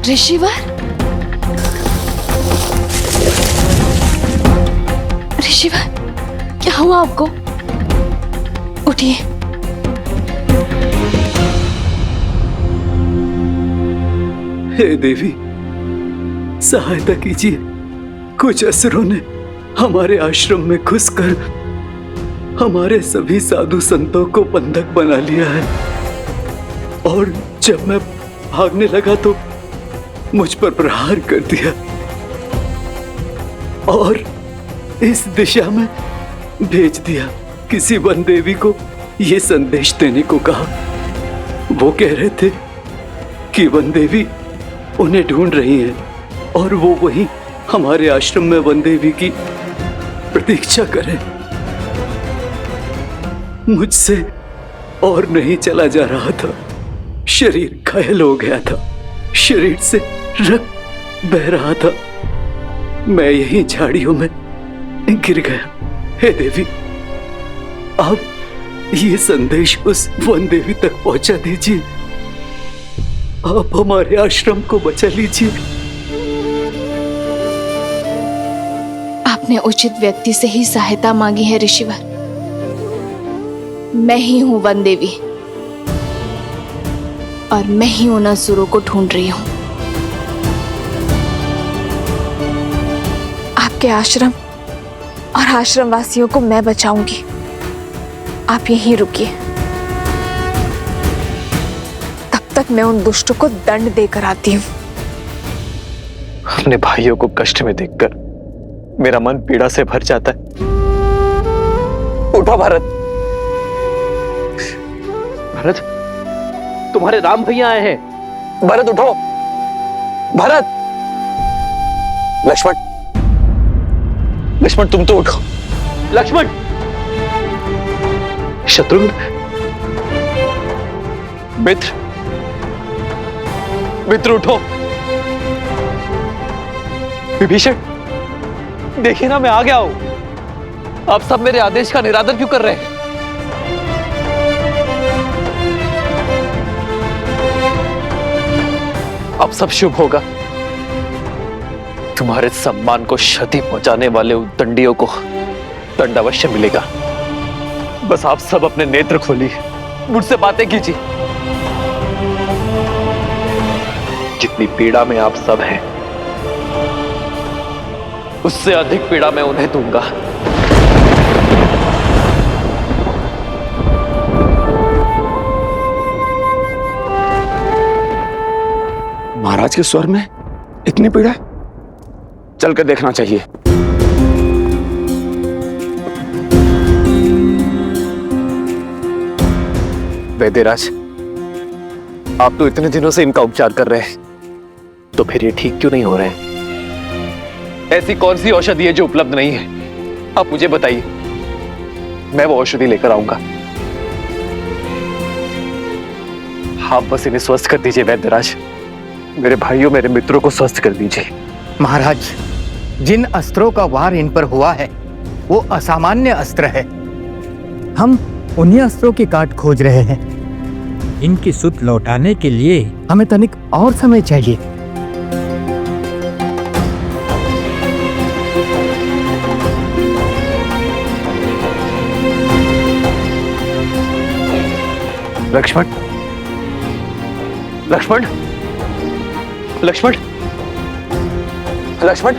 [SPEAKER 8] ऋषिवर, ऋषिवर, क्या हुआ आपको? उठिए।
[SPEAKER 12] हे देवी, सहायता कीजिए। कुछ असुरों ने हमारे आश्रम में घुसकर हमारे सभी साधु संतों को बंधक बना लिया है, और जब मैं भागने लगा तो मुझ पर प्रहार कर दिया और इस दिशा में भेज दिया। किसी वन देवी को यह संदेश देने को कहा। वो कह रहे थे कि वन देवी उन्हें ढूंढ रही हैं और वो वहीं हमारे आश्रम में वन देवी की प्रतीक्षा करें। मुझसे और नहीं चला जा रहा था, शरीर घायल हो गया था, शरीर से रक्त बह रहा था, मैं यहीं झाड़ियों में गिर गया। हे देवी, आप ये संदेश उस वन देवी तक पहुंचा दीजिए। आप हमारे आश्रम को बचा लीजिए।
[SPEAKER 8] आपने उचित व्यक्ति से ही सहायता मांगी है ऋषिवर। मैं ही हूं वन देवी और मैं ही उन असुरों को ढूंढ रही हूं। आपके आश्रम और आश्रम वासियों को मैं बचाऊंगी। आप यहीं रुकिए, तब तक मैं उन दुष्टों को दंड देकर आती हूं।
[SPEAKER 7] अपने भाइयों को कष्ट में देखकर मेरा मन पीड़ा से भर जाता है। उठो भरत, भरत, तुम्हारे राम भैया आए हैं। भरत उठो। भरत! लक्ष्मण, लक्ष्मण तुम तो उठो। लक्ष्मण! शत्रुघ्न, मित्र, मित्र उठो। विभीषण, देखिए ना, मैं आ गया हूं। आप सब मेरे आदेश का निरादर क्यों कर रहे हैं? अब सब शुभ होगा। तुम्हारे सम्मान को क्षति पहुंचाने वाले उद्दंडियों को दंड अवश्य मिलेगा। बस आप सब अपने नेत्र खोलिए, मुझसे बातें कीजिए। जितनी पीड़ा में आप सब हैं, उससे अधिक पीड़ा मैं उन्हें दूंगा।
[SPEAKER 6] महाराज के स्वर में इतनी पीड़ा, चलकर देखना चाहिए।
[SPEAKER 7] वैद्यराज, आप तो इतने दिनों से इनका उपचार कर रहे हैं, तो फिर ये ठीक क्यों नहीं हो रहे हैं? ऐसी कौन सी औषधि है जो उपलब्ध नहीं है? आप मुझे बताइए, मैं वो औषधि लेकर आऊंगा। आप बस इन्हें स्वस्थ कर दीजिए वैद्यराज। मेरे भाइयों, मेरे मित्रों को स्वस्थ कर दीजिए।
[SPEAKER 13] महाराज, जिन अस्त्रों का वार इन पर हुआ है वो असामान्य अस्त्र है। हम उन्हीं अस्त्रों की काट खोज रहे हैं। इनकी सुध लौटाने के लिए हमें तनिक और समय चाहिए।
[SPEAKER 7] लक्ष्मण, लक्ष्मण, लक्ष्मण, लक्ष्मण!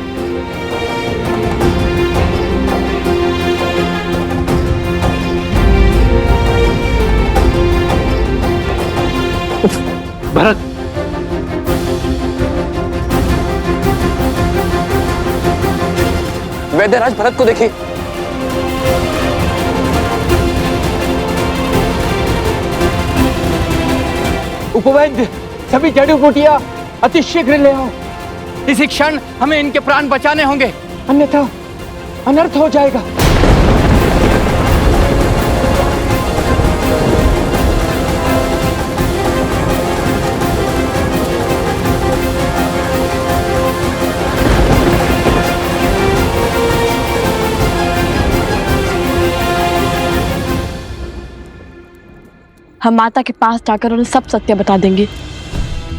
[SPEAKER 7] भरत! वैद्यराज, भरत को देखिए।
[SPEAKER 13] उपवैद्य, सभी जड़ी बूटियां अतिशीघ्र ले आओ। इसी क्षण हमें इनके प्राण बचाने होंगे, अन्यथा अनर्थ हो जाएगा।
[SPEAKER 3] हम माता के पास जाकर उन्हें सब सत्य बता देंगे।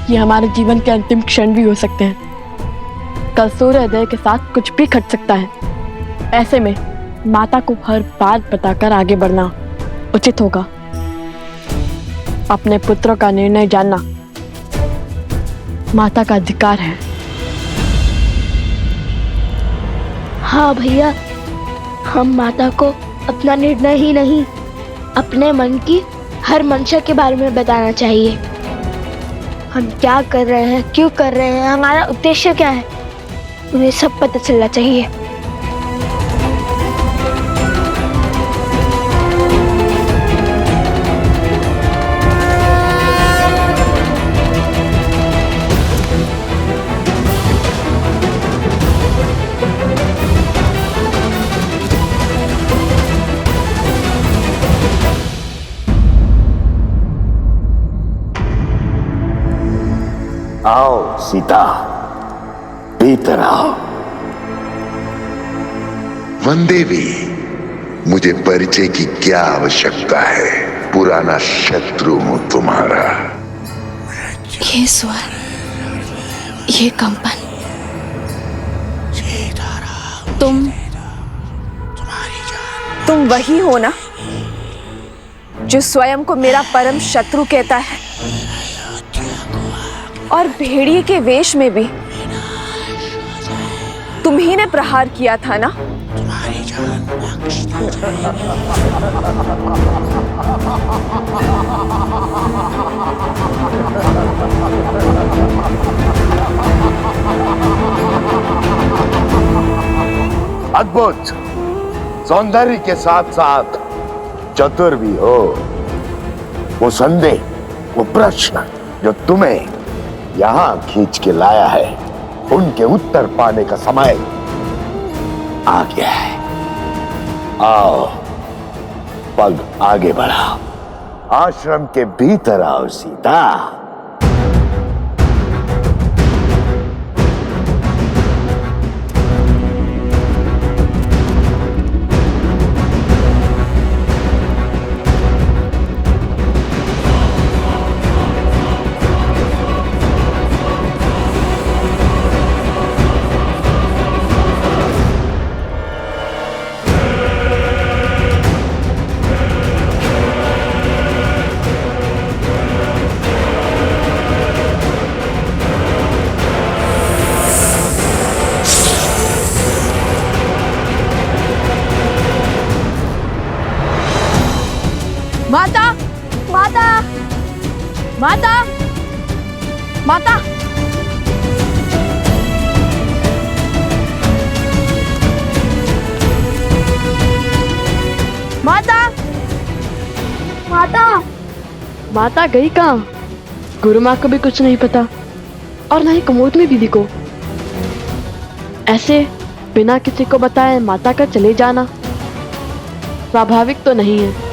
[SPEAKER 3] ये हमारे जीवन के अंतिम क्षण भी हो सकते हैं। कल सूर्योदय के साथ कुछ भी घट सकता है। ऐसे में माता को हर बात बताकर आगे बढ़ना उचित होगा। अपने पुत्रों का निर्णय जानना माता का अधिकार है।
[SPEAKER 4] हाँ भैया, हम माता को अपना निर्णय ही नहीं, अपने मन की हर मंशा के बारे में बताना चाहिए। हम क्या कर रहे हैं, क्यों कर रहे हैं, हमारा उद्देश्य क्या है, उन्हें सब पता चलना चाहिए।
[SPEAKER 10] आओ सीता, भीतर आओ। वनदेवी, मुझे परिचय की क्या आवश्यकता है? पुराना शत्रु हूं तुम्हारा।
[SPEAKER 8] ये स्वर, ये कंपन, तुम वही हो ना जो स्वयं को मेरा परम शत्रु कहता है, और भेड़िए के वेश में भी तुम्ही ने प्रहार किया था ना?
[SPEAKER 10] अद्भुत सौंदर्य के साथ साथ चतुर भी हो। वो संदेह, वो प्रश्न जो तुम्हें यहां खींच के लाया है, उनके उत्तर पाने का समय आ गया है। आओ, पग आगे बढ़ाओ, आश्रम के भीतर आओ सीता।
[SPEAKER 3] माता, माता, माता, माता। माता,
[SPEAKER 4] माता,
[SPEAKER 3] माता गई कहाँ? गुरु माँ को भी कुछ नहीं पता और ना ही कुमोद में दीदी को। ऐसे बिना किसी को बताए माता का चले जाना स्वाभाविक तो नहीं है।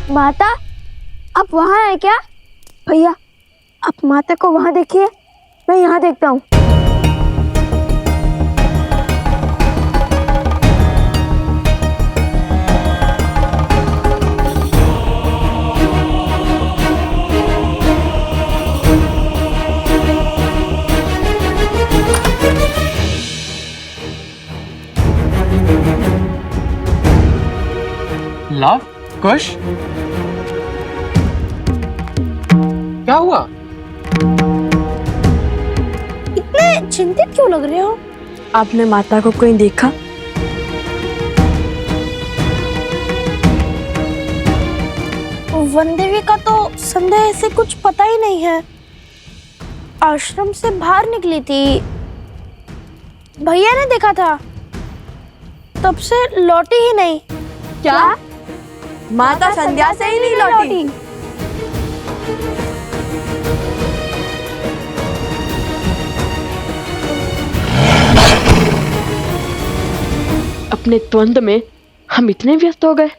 [SPEAKER 4] माता, आप वहाँ हैं क्या? भैया, आप माता को वहाँ देखिए, मैं यहाँ देखता हूँ।
[SPEAKER 13] लव, कुश, क्या हुआ?
[SPEAKER 4] इतने चिंतित क्यों लग रहे हो?
[SPEAKER 3] आपने माता को कहीं देखा?
[SPEAKER 4] वन देवी का तो संदेह से कुछ पता ही नहीं है। आश्रम से बाहर निकली थी, भैया ने देखा था, तब से लौटी ही नहीं।
[SPEAKER 3] क्या? माता संध्या से ही नहीं लौटी? अपने द्वंद में हम इतने व्यस्त हो गए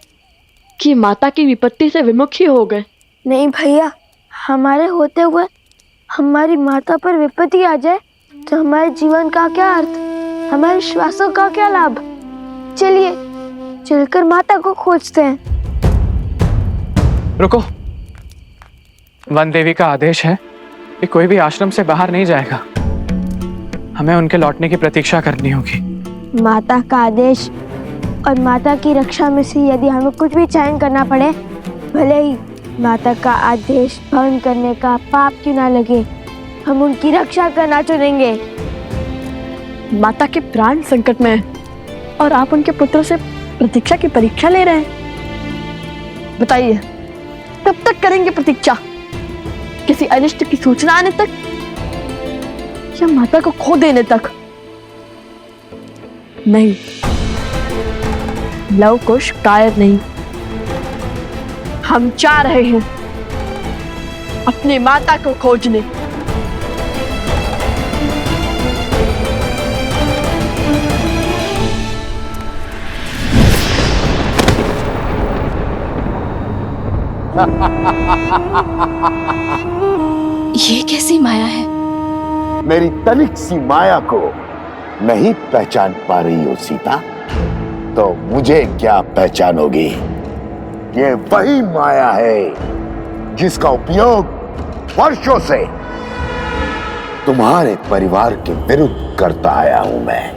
[SPEAKER 3] कि माता की विपत्ति से विमुख ही हो गए।
[SPEAKER 4] नहीं भैया, हमारे होते हुए हमारी माता पर विपत्ति आ जाए तो हमारे जीवन का क्या अर्थ, हमारे श्वासों का क्या लाभ? चलिए चलकर माता को खोजते हैं।
[SPEAKER 7] रुको, वन देवी का आदेश है कि कोई भी आश्रम से बाहर नहीं जाएगा। हमें उनके लौटने की प्रतीक्षा करनी होगी।
[SPEAKER 4] माता का आदेश और माता की रक्षा में से यदि हमें कुछ भी चयन करना पड़े, भले ही माता का आदेश भंग करने का पाप क्यों ना लगे, हम उनकी रक्षा करना चुनेंगे।
[SPEAKER 3] माता के प्राण संकट में है और आप उनके पुत्र से प्रतीक्षा की परीक्षा ले रहे हैं। बताइए, कब तक करेंगे प्रतीक्षा? किसी अनिष्ट की सूचना आने तक या माता को खो देने तक? नहीं, लव कुश कायर नहीं। हम जा रहे हैं अपने माता को खोजने।
[SPEAKER 8] ये कैसी माया है?
[SPEAKER 10] मेरी तनिक सी माया को नहीं पहचान पा रही हो सीता, तो मुझे क्या पहचानोगी? ये वही माया है जिसका उपयोग वर्षों से तुम्हारे परिवार के विरुद्ध करता आया हूं मैं।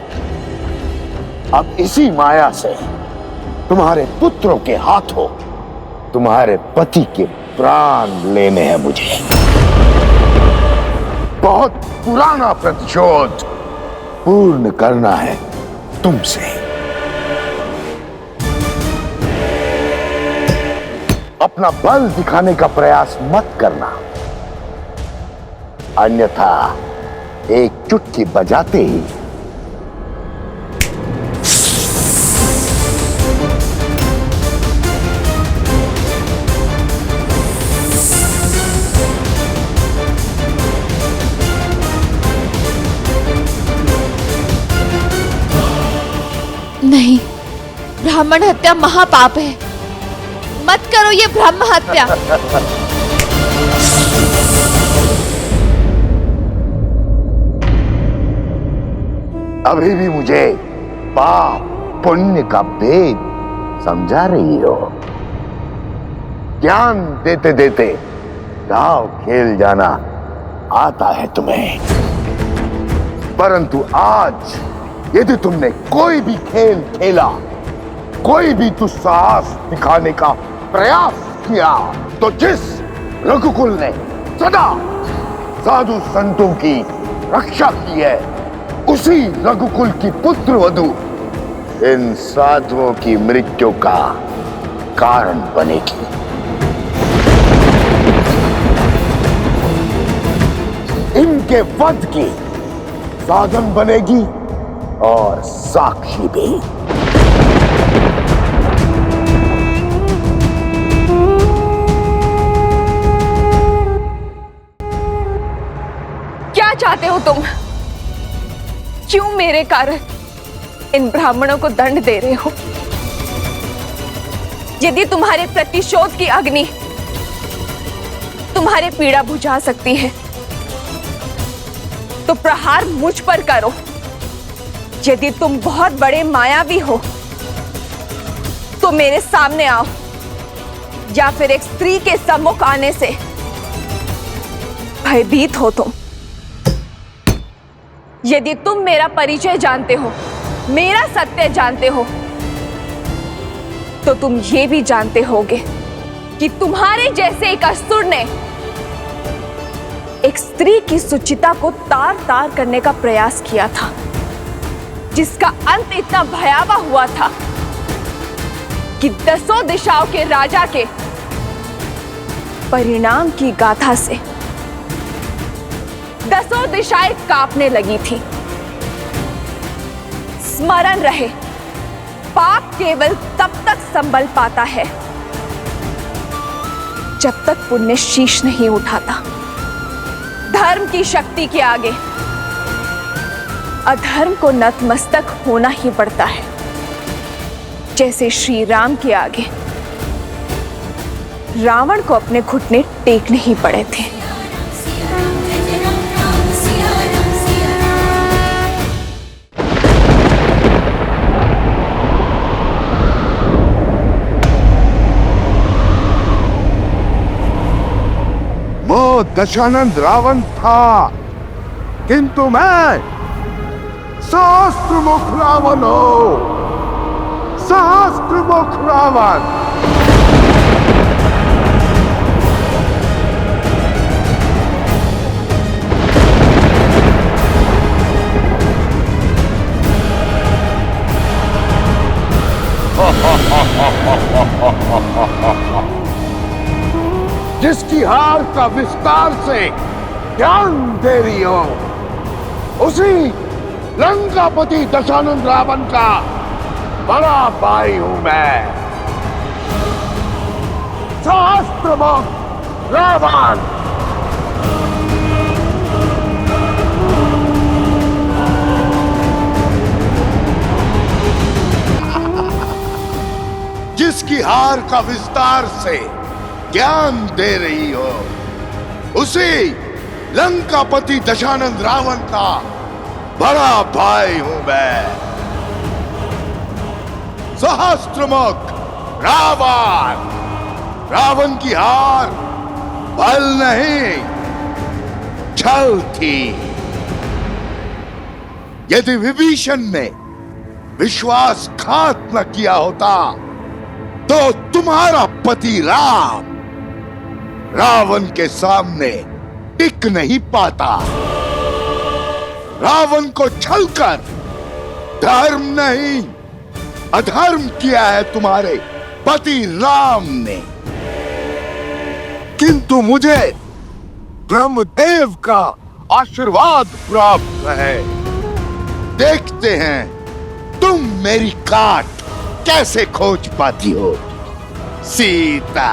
[SPEAKER 10] अब इसी माया से तुम्हारे पुत्रों के हाथों तुम्हारे पति के प्राण लेने हैं मुझे। बहुत पुराना प्रतिशोध पूर्ण करना है तुमसे। अपना बल दिखाने का प्रयास मत करना, अन्यथा एक चुटकी बजाते ही
[SPEAKER 8] ब्राह्मण हत्या महापाप है। मत करो ये ब्रह्म हत्या।
[SPEAKER 10] अभी भी मुझे पाप पुण्य का भेद समझा रही हो? ज्ञान देते देते दाव खेल जाना आता है तुम्हें, परंतु आज यदि तुमने कोई भी खेल खेला, कोई भी दुस्साहस दिखाने का प्रयास किया, तो जिस रघुकुल ने सदा साधु संतों की रक्षा की है, उसी रघुकुल की पुत्र वधू इन साधुओं की मृत्यु का कारण बनेगी। इनके वध की साधन बनेगी और साक्षी भी।
[SPEAKER 2] क्या चाहते हो तुम? क्यों मेरे कारण इन ब्राह्मणों को दंड दे रहे हो? यदि तुम्हारे प्रतिशोध की अग्नि तुम्हारे पीड़ा बुझा सकती है, तो प्रहार मुझ पर करो। यदि तुम बहुत बड़े मायावी हो, तो मेरे सामने आओ, या फिर एक स्त्री के सम्मुख आने से भयभीत हो तुम। यदि तुम मेरा परिचय जानते हो, मेरा सत्य जानते हो, तो तुम ये भी जानते होगे कि तुम्हारे जैसे एक असुर ने एक स्त्री की सुचिता को तार तार करने का प्रयास किया था, जिसका अंत इतना भयावह हुआ था कि 10 दिशाओं के राजा के परिणाम की गाथा से 10 दिशाएं कांपने लगी थी। स्मरण रहे, पाप केवल तब तक संभल पाता है जब तक पुण्य शीश नहीं उठाता। धर्म की शक्ति के आगे अधर्म को नतमस्तक होना ही पड़ता है, जैसे श्री राम के आगे रावण को अपने घुटने टेकने ही पड़े थे।
[SPEAKER 10] वो दशानंद रावण था, किंतु मैं सहस्त्रमुख रावण हूं। सहस्त्रमुख रावण। जिसकी हार का विस्तार से ज्ञान दे रही हो, उसी लंकापति दशानंद रावण का बड़ा भाई हूं मैं। सहस्त्रमुख रावण। जिसकी हार का विस्तार से ज्ञान दे रही हो, उसी लंकापति दशानंद रावण का बड़ा भाई हूं मैं। सहस्त्रमुख रावण। रावण की हार बल नहीं, छल थी। यदि विभीषण ने विश्वासघात न किया होता, तो तुम्हारा पति राम रावण के सामने टिक नहीं पाता। रावण को छलकर धर्म नहीं, अधर्म किया है तुम्हारे पति राम ने। किंतु मुझे ब्रह्मदेव का आशीर्वाद प्राप्त है। देखते हैं तुम मेरी काट कैसे खोज पाती हो, सीता।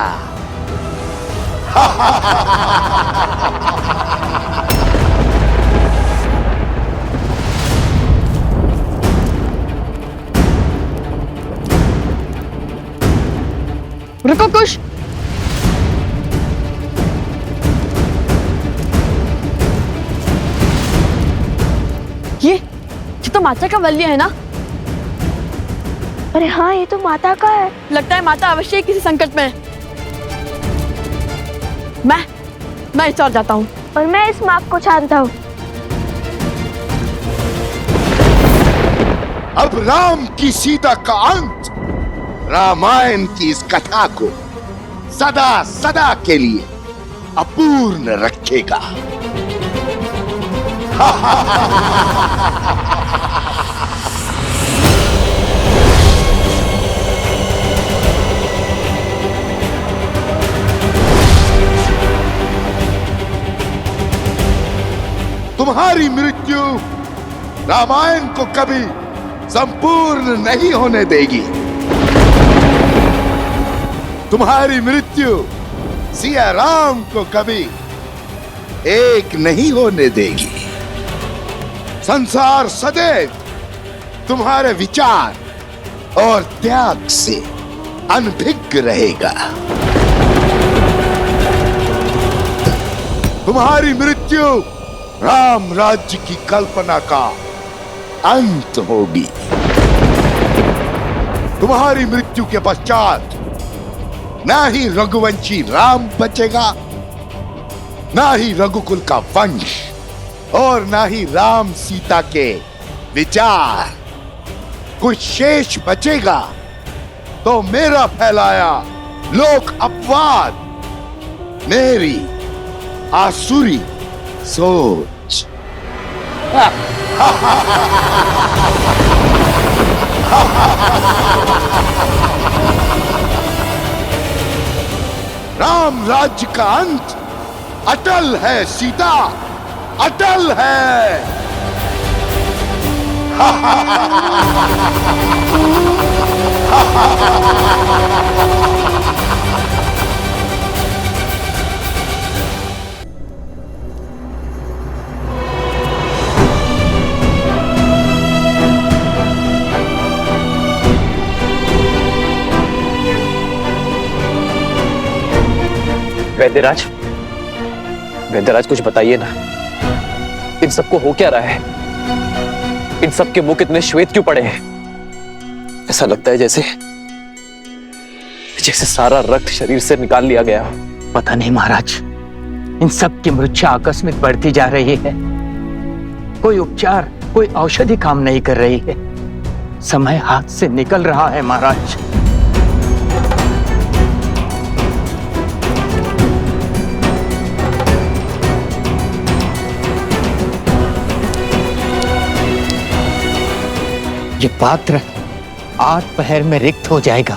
[SPEAKER 3] रुको कुश। ये तो माता का वल्य है ना?
[SPEAKER 4] अरे हाँ, ये तो माता का है।
[SPEAKER 3] लगता है माता अवश्य ही किसी संकट में है। मैं इस ओर जाता हूँ।
[SPEAKER 4] और मैं इस माँ को छानता हूँ।
[SPEAKER 10] अब राम की सीता का अंत रामायण की इस कथा को सदा सदा के लिए अपूर्ण रखेगा। तुम्हारी मृत्यु रामायण को कभी संपूर्ण नहीं होने देगी। तुम्हारी मृत्यु सिया राम को कभी एक नहीं होने देगी। संसार सदैव तुम्हारे विचार और त्याग से अनभिज्ञ रहेगा। तुम्हारी मृत्यु राम राज्य की कल्पना का अंत होगी। तुम्हारी मृत्यु के पश्चात ना ही रघुवंशी राम बचेगा, ना ही रघुकुल का वंश, और ना ही राम सीता के विचार। कुछ शेष बचेगा तो मेरा फैलाया लोक अपवाद, मेरी आसुरी सोच। राम राज्य का अंत अटल है सीता, अटल है।
[SPEAKER 7] वैद्यराज, वैद्यराज कुछ बताइए ना, इन सबको हो क्या रहा है? इन सब के मुख इतने श्वेत क्यों पड़े हैं? ऐसा लगता है जैसे सारा रक्त शरीर से निकाल लिया गया।
[SPEAKER 13] पता नहीं महाराज, इन सब की मूर्छा आकस्मिक बढ़ती जा रही है। कोई उपचार, कोई औषधि काम नहीं कर रही है। समय हाथ से निकल रहा है महाराज। ये पात्र 8 पहर में रिक्त हो जाएगा,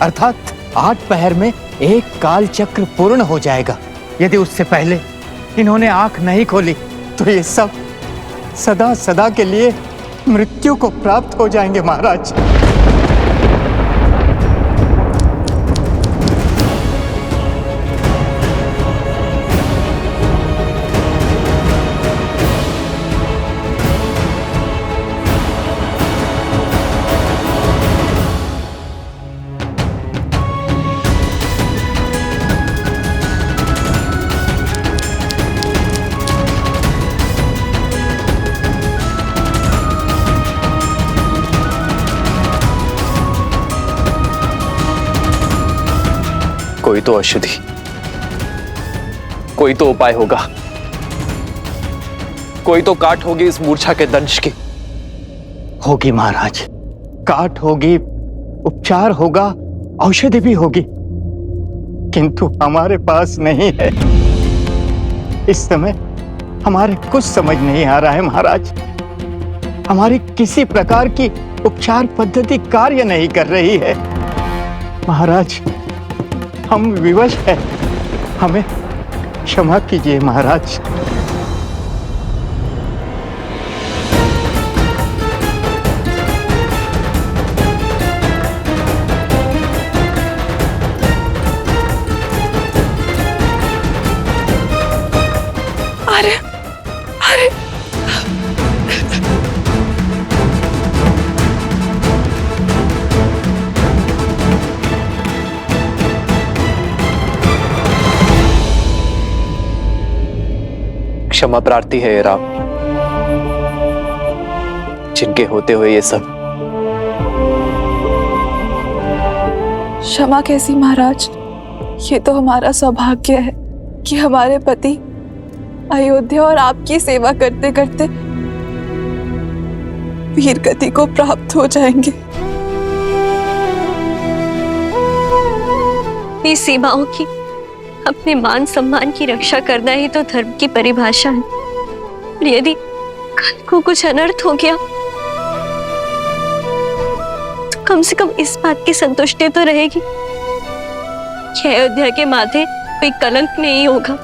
[SPEAKER 13] अर्थात 8 पहर में एक काल चक्र पूर्ण हो जाएगा। यदि उससे पहले इन्होंने आंख नहीं खोली तो ये सब सदा सदा के लिए मृत्यु को प्राप्त हो जाएंगे महाराज।
[SPEAKER 7] कोई तो औषधि, कोई तो उपाय होगा, कोई तो काट होगी इस मूर्छा के दंश की।
[SPEAKER 13] होगी महाराज, काट होगी, उपचार होगा, औषधि भी होगी, किंतु हमारे पास नहीं है। इस समय हमारे कुछ समझ नहीं आ रहा है महाराज। हमारी किसी प्रकार की उपचार पद्धति कार्य नहीं कर रही है महाराज। हम विवश हैं, हमें क्षमा कीजिए महाराज।
[SPEAKER 8] अरे अरे
[SPEAKER 7] क्षमा प्रार्थी है ये राम, जिनके होते हुए ये सब।
[SPEAKER 8] क्षमा कैसी महाराज, ये तो हमारा सौभाग्य है कि हमारे पति अयोध्या और आपकी सेवा करते करते वीर गति को प्राप्त हो जाएंगे।
[SPEAKER 14] अपनी सीमाओं की, अपने मान सम्मान की रक्षा करना ही तो धर्म की परिभाषा है। और यदि कल को कुछ अनर्थ हो गया तो कम से कम इस बात की संतुष्टि तो रहेगी कि अयोध्या के माथे कोई कलंक नहीं होगा,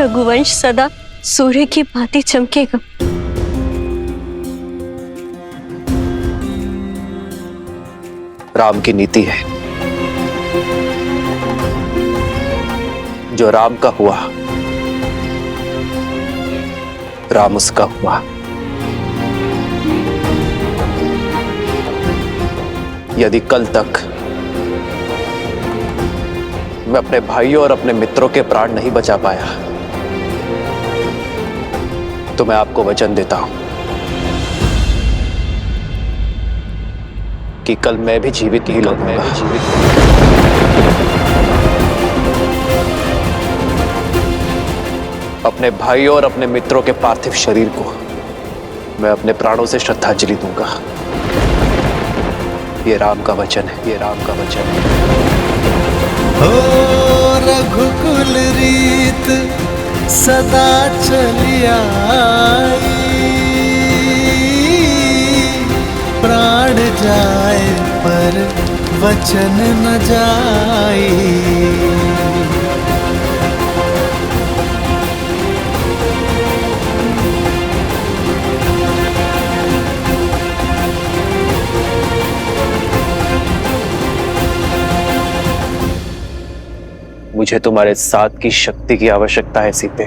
[SPEAKER 14] रघुवंश सदा सूर्य की भांति चमकेगा।
[SPEAKER 7] राम की नीति है, जो राम का हुआ राम उसका हुआ। यदि कल तक मैं अपने भाइयों और अपने मित्रों के प्राण नहीं बचा पाया तो मैं आपको वचन देता हूं कि कल मैं भी जीवित ही लौटूंगा। अपने भाइयों और अपने मित्रों के पार्थिव शरीर को मैं अपने प्राणों से श्रद्धांजलि दूंगा। ये राम का वचन है, ये राम का वचन है।
[SPEAKER 5] हो रघुकुल रीत सदा चली आई, प्राण जाए पर वचन न जाए।
[SPEAKER 7] मुझे तुम्हारे साथ की शक्ति की आवश्यकता है सीते।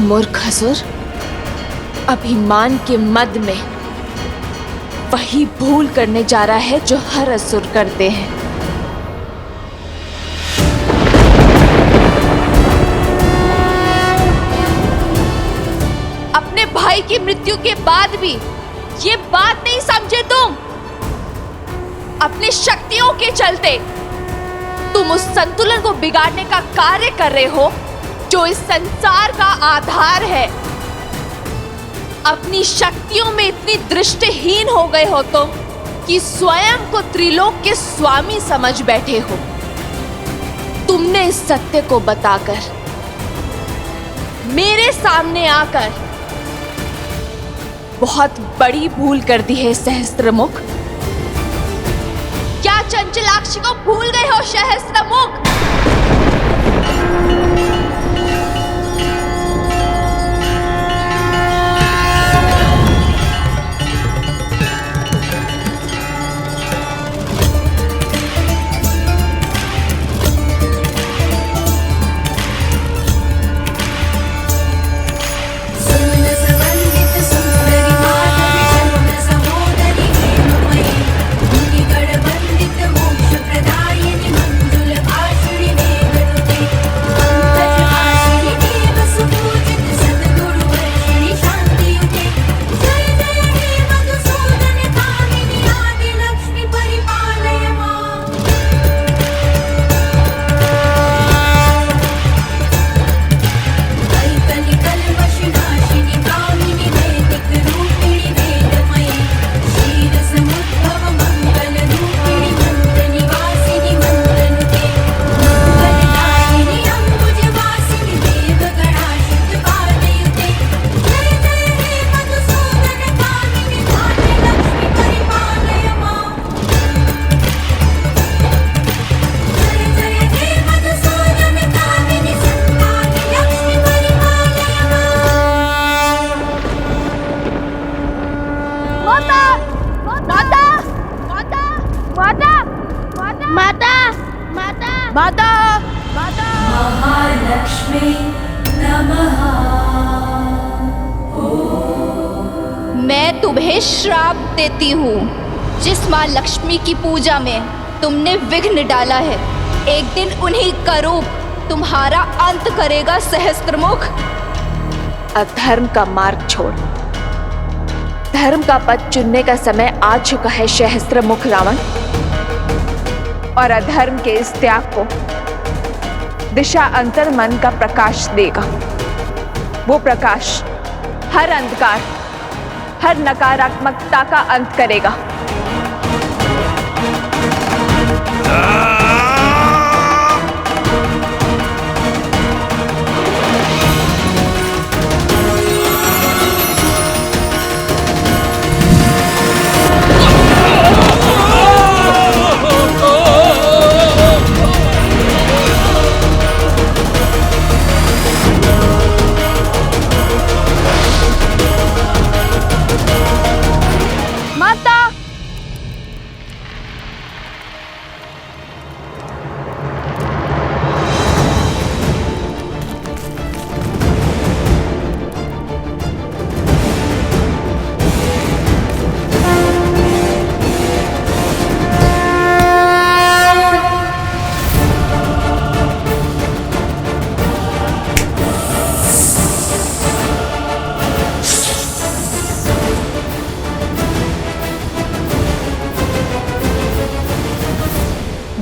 [SPEAKER 8] मूर्ख असुर, अभिमान के मद में वही भूल करने जा रहा है जो हर असुर करते हैं। अपने भाई की मृत्यु के बाद भी ये बात नहीं समझे तुम? अपनी शक्तियों के चलते तुम उस संतुलन को बिगाड़ने का कार्य कर रहे हो जो इस संसार का आधार है। अपनी शक्तियों में इतनी दृष्टिहीन हो गए हो तुम कि स्वयं को त्रिलोक के स्वामी समझ बैठे हो। तुमने इस सत्य को बताकर मेरे सामने आकर बहुत बड़ी भूल कर दी है सहस्त्रमुख। क्या चंचलाक्षी को भूल गए हो सहस्त्रमुख?
[SPEAKER 5] मोक्ष प्रदायिनी मंजुल भाषिणी
[SPEAKER 8] मैं तुम्हें श्राप देती हूँ। जिस माँ लक्ष्मी की पूजा में तुमने विघ्न डाला है, एक दिन उन्हीं का रूप तुम्हारा अंत करेगा सहस्त्रमुख।
[SPEAKER 2] अधर्म का मार्ग छोड़, धर्म का पथ चुनने का समय आ चुका है सहस्त्रमुख रावण। और अधर्म के इस त्याग को दिशा अंतर मन का प्रकाश देगा। वो प्रकाश हर अंधकार, हर नकारात्मकता का अंत करेगा।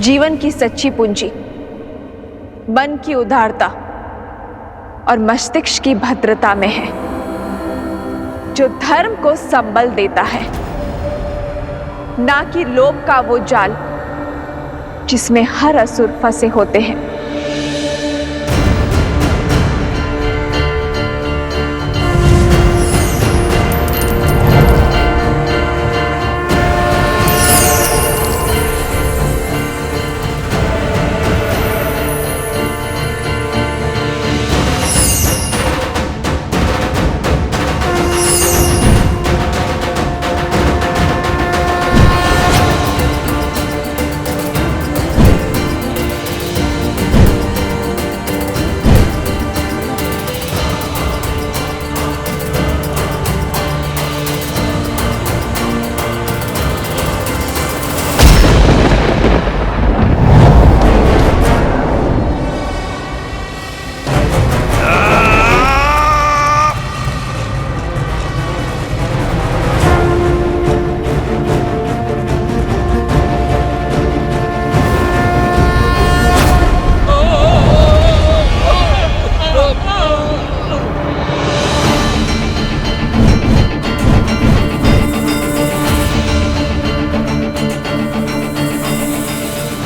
[SPEAKER 2] जीवन की सच्ची पूंजी मन की उदारता और मस्तिष्क की भद्रता में है, जो धर्म को संबल देता है, ना कि लोभ का वो जाल जिसमें हर असुर फंसे होते हैं।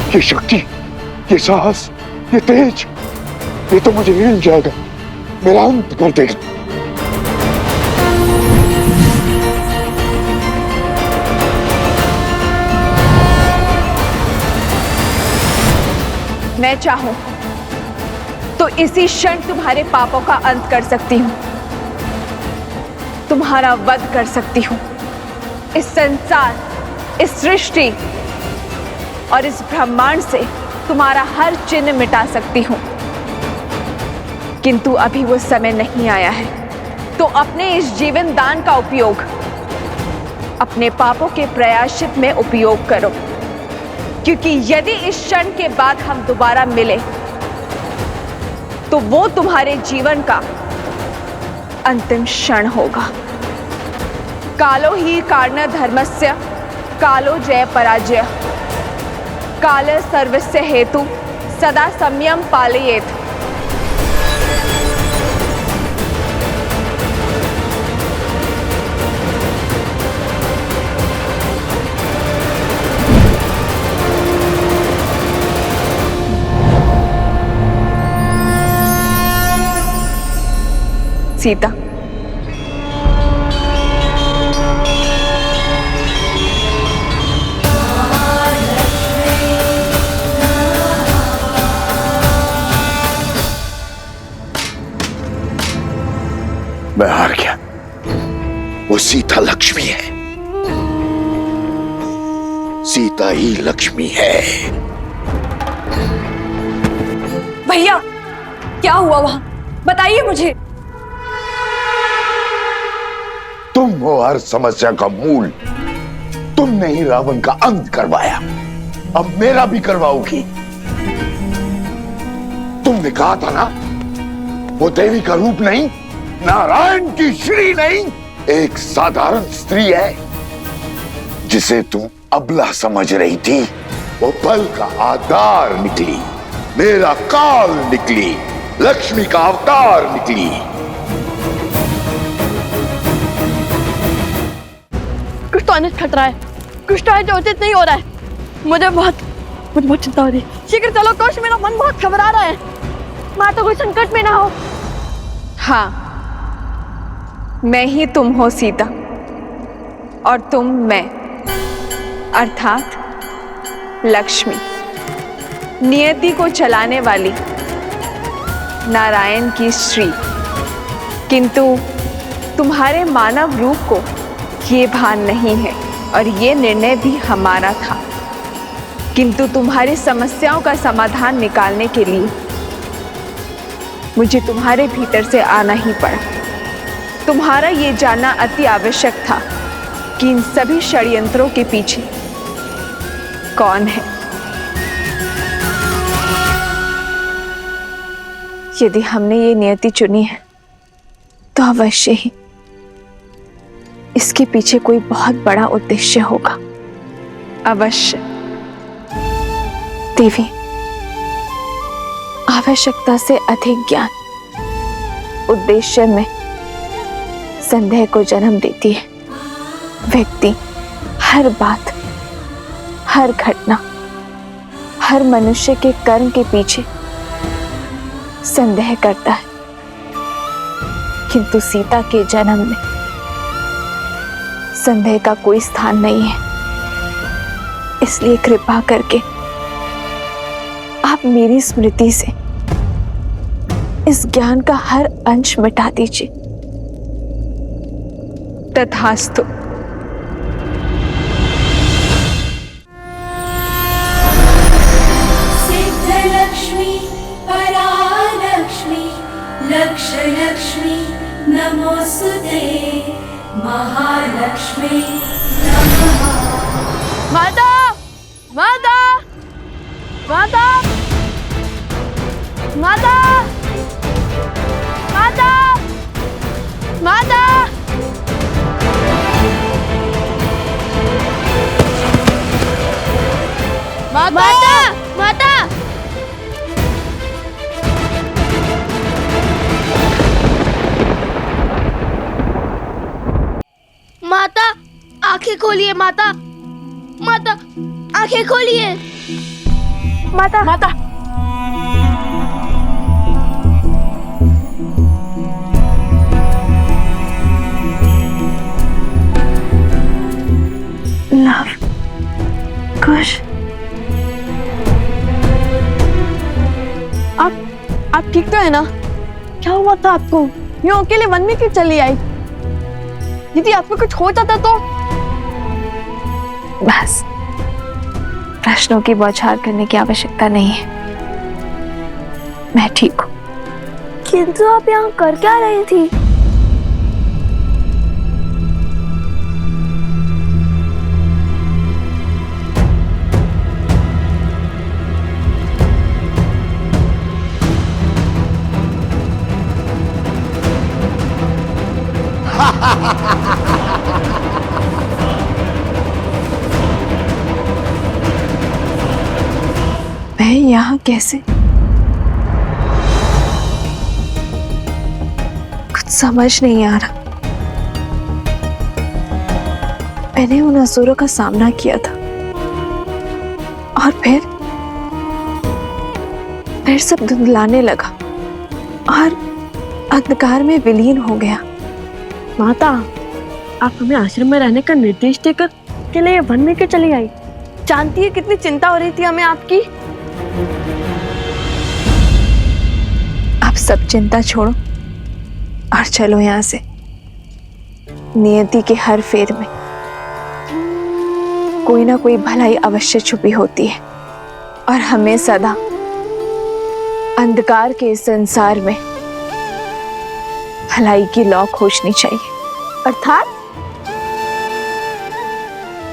[SPEAKER 10] ये शक्ति, ये साहस, ये तेज, ये तो मुझे हिल जाएगा, मेरा अंत कर देगा।
[SPEAKER 2] मैं चाहूं तो इसी क्षण तुम्हारे पापों का अंत कर सकती हूं, तुम्हारा वध कर सकती हूं। इस संसार, इस सृष्टि और इस ब्रह्मांड से तुम्हारा हर चिन्ह मिटा सकती हूं, किंतु अभी वो समय नहीं आया है। तो अपने इस जीवन दान का उपयोग अपने पापों के प्रायश्चित में उपयोग करो, क्योंकि यदि इस क्षण के बाद हम दोबारा मिले तो वो तुम्हारे जीवन का अंतिम क्षण होगा। कालो ही कारण धर्मस्य कालो जय पराजय, काल सर्वस्य हेतु सदा संयम पालयेत। सीता,
[SPEAKER 10] मैं हार गया। वो सीता लक्ष्मी है, सीता ही लक्ष्मी है।
[SPEAKER 2] भैया क्या हुआ वहां? बताइए मुझे।
[SPEAKER 10] तुम हो हर समस्या का मूल। तुमने ही रावण का अंत करवाया, अब मेरा भी करवाओगी। तुमने कहा था ना, वो देवी का रूप नहीं, नारायण की श्री नहीं, एक साधारण स्त्री है जिसे तुम अबला समझ रही थी। वो बल का आधार निकली, मेरा काल निकली, लक्ष्मी का अवतार निकली।
[SPEAKER 3] कुछ तो अनिष्ट खतरा है, कुछ तो है जो उचित नहीं हो रहा है। मुझे बहुत चिंता हो रही है। शीघ्र चलो कोश, मेरा मन बहुत घबरा रहा है। माता कोई संकट में ना हो।
[SPEAKER 2] हाँ, मैं ही तुम हो सीता, और तुम मैं, अर्थात लक्ष्मी, नियति को चलाने वाली नारायण की श्री। किंतु तुम्हारे मानव रूप को ये भान नहीं है, और ये निर्णय भी हमारा था। किंतु तुम्हारी समस्याओं का समाधान निकालने के लिए मुझे तुम्हारे भीतर से आना ही पड़ा। तुम्हारा ये जानना अति आवश्यक था कि इन सभी षड्यंत्रों के पीछे कौन है। यदि हमने ये नियति चुनी है तो अवश्य ही इसके पीछे कोई बहुत बड़ा उद्देश्य होगा। अवश्य। देवी, आवश्यकता से अधिक ज्ञान उद्देश्य में संदेह को जन्म देती है। व्यक्ति हर बात, हर घटना, हर मनुष्य के कर्म के पीछे संदेह करता है। किंतु सीता के जन्म में संदेह का कोई स्थान नहीं है। इसलिए कृपा करके आप मेरी स्मृति से इस ज्ञान का हर अंश मिटा दीजिए। तथास्तु।
[SPEAKER 5] सिद्धलक्ष्मी परालक्ष्मी लक्ष्मी नमोस्तुते महालक्ष्मी नमः।
[SPEAKER 3] माता, माता, माता, माता, माता, माता,
[SPEAKER 4] माता, माता, माता, आंखें खोलिए माता, माता, आंखें खोलिए माता,
[SPEAKER 3] माता।
[SPEAKER 2] लव कुश,
[SPEAKER 3] आप ठीक तो है ना? क्या हुआ था आपको? यूं अकेले वन में क्यों चली आई? यदि आपको कुछ हो जाता तो?
[SPEAKER 2] बस, प्रश्नों की बौछार करने की आवश्यकता नहीं है। मैं ठीक हूँ।
[SPEAKER 4] किंतु आप यहाँ कर क्या रही थी?
[SPEAKER 2] मैं यहाँ कैसे? कुछ समझ नहीं आ रहा। मैंने उन असुरों का सामना किया था और फिर सब धुंधलाने लगा और अंधकार में विलीन हो गया।
[SPEAKER 3] माता, आप हमें आश्रम में रहने का निर्देश देकर के लिए वन में क्यों चली आई? जानती है कितनी चिंता हो रही थी हमें आपकी।
[SPEAKER 2] आप सब चिंता छोड़ो और चलो यहाँ से। नियति के हर फेर में कोई ना कोई भलाई अवश्य छुपी होती है और हमें सदा अंधकार के इस संसार में भलाई की लौ खोजनी चाहिए।
[SPEAKER 4] अर्थात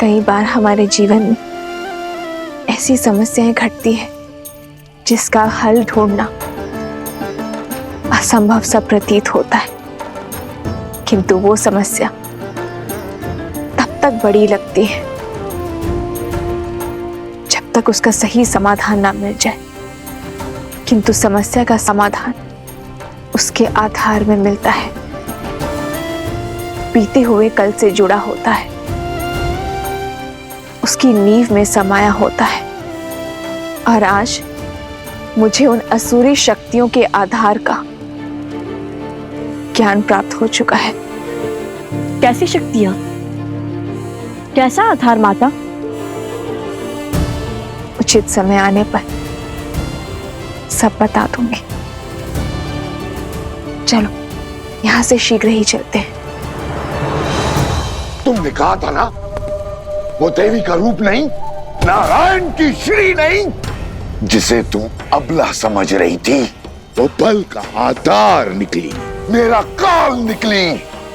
[SPEAKER 2] कई बार हमारे जीवन में ऐसी समस्याएं घटती हैं जिसका हल ढूंढना असंभव सा प्रतीत होता है, किंतु वो समस्या तब तक बड़ी लगती है जब तक उसका सही समाधान ना मिल जाए। किंतु समस्या का समाधान उसके आधार में मिलता है, बीते हुए कल से जुड़ा होता है, उसकी नींव में समाया होता है। और आज मुझे उन असुरी शक्तियों के आधार का ज्ञान प्राप्त हो चुका है।
[SPEAKER 3] कैसी शक्तियां, कैसा आधार माता?
[SPEAKER 2] उचित समय आने पर सब बता दूंगी। चलो यहां से शीघ्र ही चलते हैं।
[SPEAKER 10] तुमने कहा था ना, वो देवी का रूप नहीं, नारायण की श्री नहीं, जिसे तुम अबला समझ रही थी, वो बल का आधार निकली, मेरा काल निकली,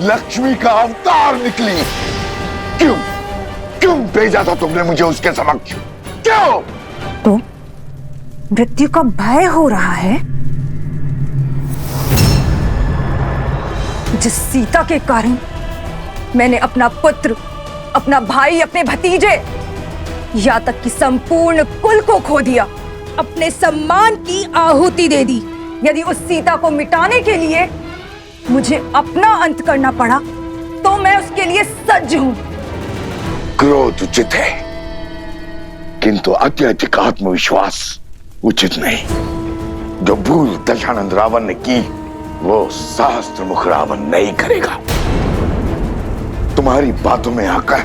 [SPEAKER 10] लक्ष्मी का अवतार निकली। क्यों क्यों भेजा था तुमने मुझे उसके समक्ष? क्यों?
[SPEAKER 2] तो मृत्यु का भय हो रहा है, जिस सीता के कारण मैंने अपना पुत्र, अपना भाई, अपने भतीजे, या तक कि संपूर्ण कुल को खो दिया, अपने सम्मान की आहुति दे दी। यदि उस सीता को मिटाने के लिए मुझे अपना अंत करना पड़ा तो मैं उसके लिए सज्ज हूं।
[SPEAKER 10] क्रोध उचित है, किंतु अत्यधिक आत्मविश्वास उचित नहीं। जो भूल दशानंद रावण ने की, वो सहस्त्रमुख रावण नहीं करेगा। तुम्हारी बातों में आकर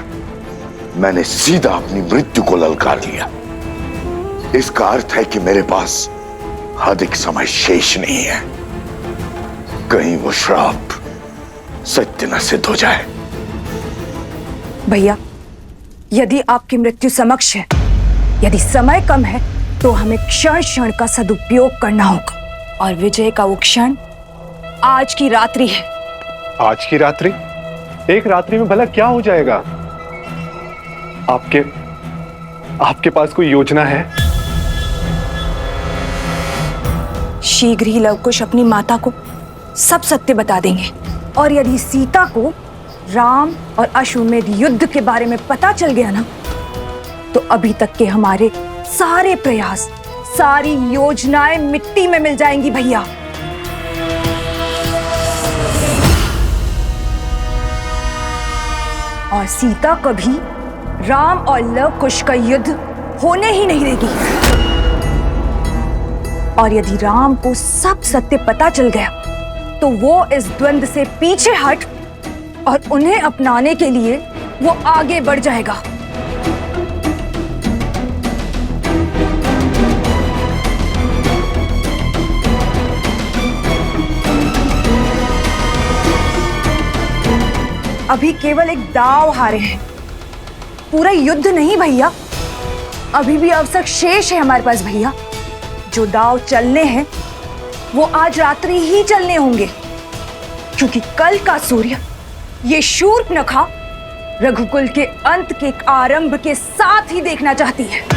[SPEAKER 10] मैंने सीधा अपनी मृत्यु को ललकार लिया। इसका अर्थ है कि मेरे पास अधिक समय शेष नहीं है। कहीं वो श्राप सत्य न सिद्ध हो जाए।
[SPEAKER 2] भैया, यदि आपकी मृत्यु समक्ष है, यदि समय कम है, तो हमें क्षण क्षण का सदुपयोग करना होगा। और विजय का वो क्षण आज की रात्रि है।
[SPEAKER 9] आज की रात्रि? एक रात्रि में भला क्या हो जाएगा? आपके पास कोई योजना है?
[SPEAKER 2] शीघ्र ही लवकुश अपनी माता को सब सत्य बता देंगे। और यदि सीता को राम और अश्वमेध युद्ध के बारे में पता चल गया ना, तो अभी तक के हमारे सारे प्रयास, सारी योजनाएं मिट्टी में मिल जाएंगी भैया। और सीता कभी राम और लवकुश का युद्ध होने ही नहीं देगी। और यदि राम को सब सत्य पता चल गया, तो वो इस द्वंद्व से पीछे हट और उन्हें अपनाने के लिए वो आगे बढ़ जाएगा। अभी केवल एक दांव हारे हैं, पूरा युद्ध नहीं भैया। अभी भी अवसर शेष है हमारे पास भैया। जो दांव चलने हैं वो आज रात्रि ही चलने होंगे, क्योंकि कल का सूर्य ये शूर्पणखा रघुकुल के अंत के आरंभ के साथ ही देखना चाहती है।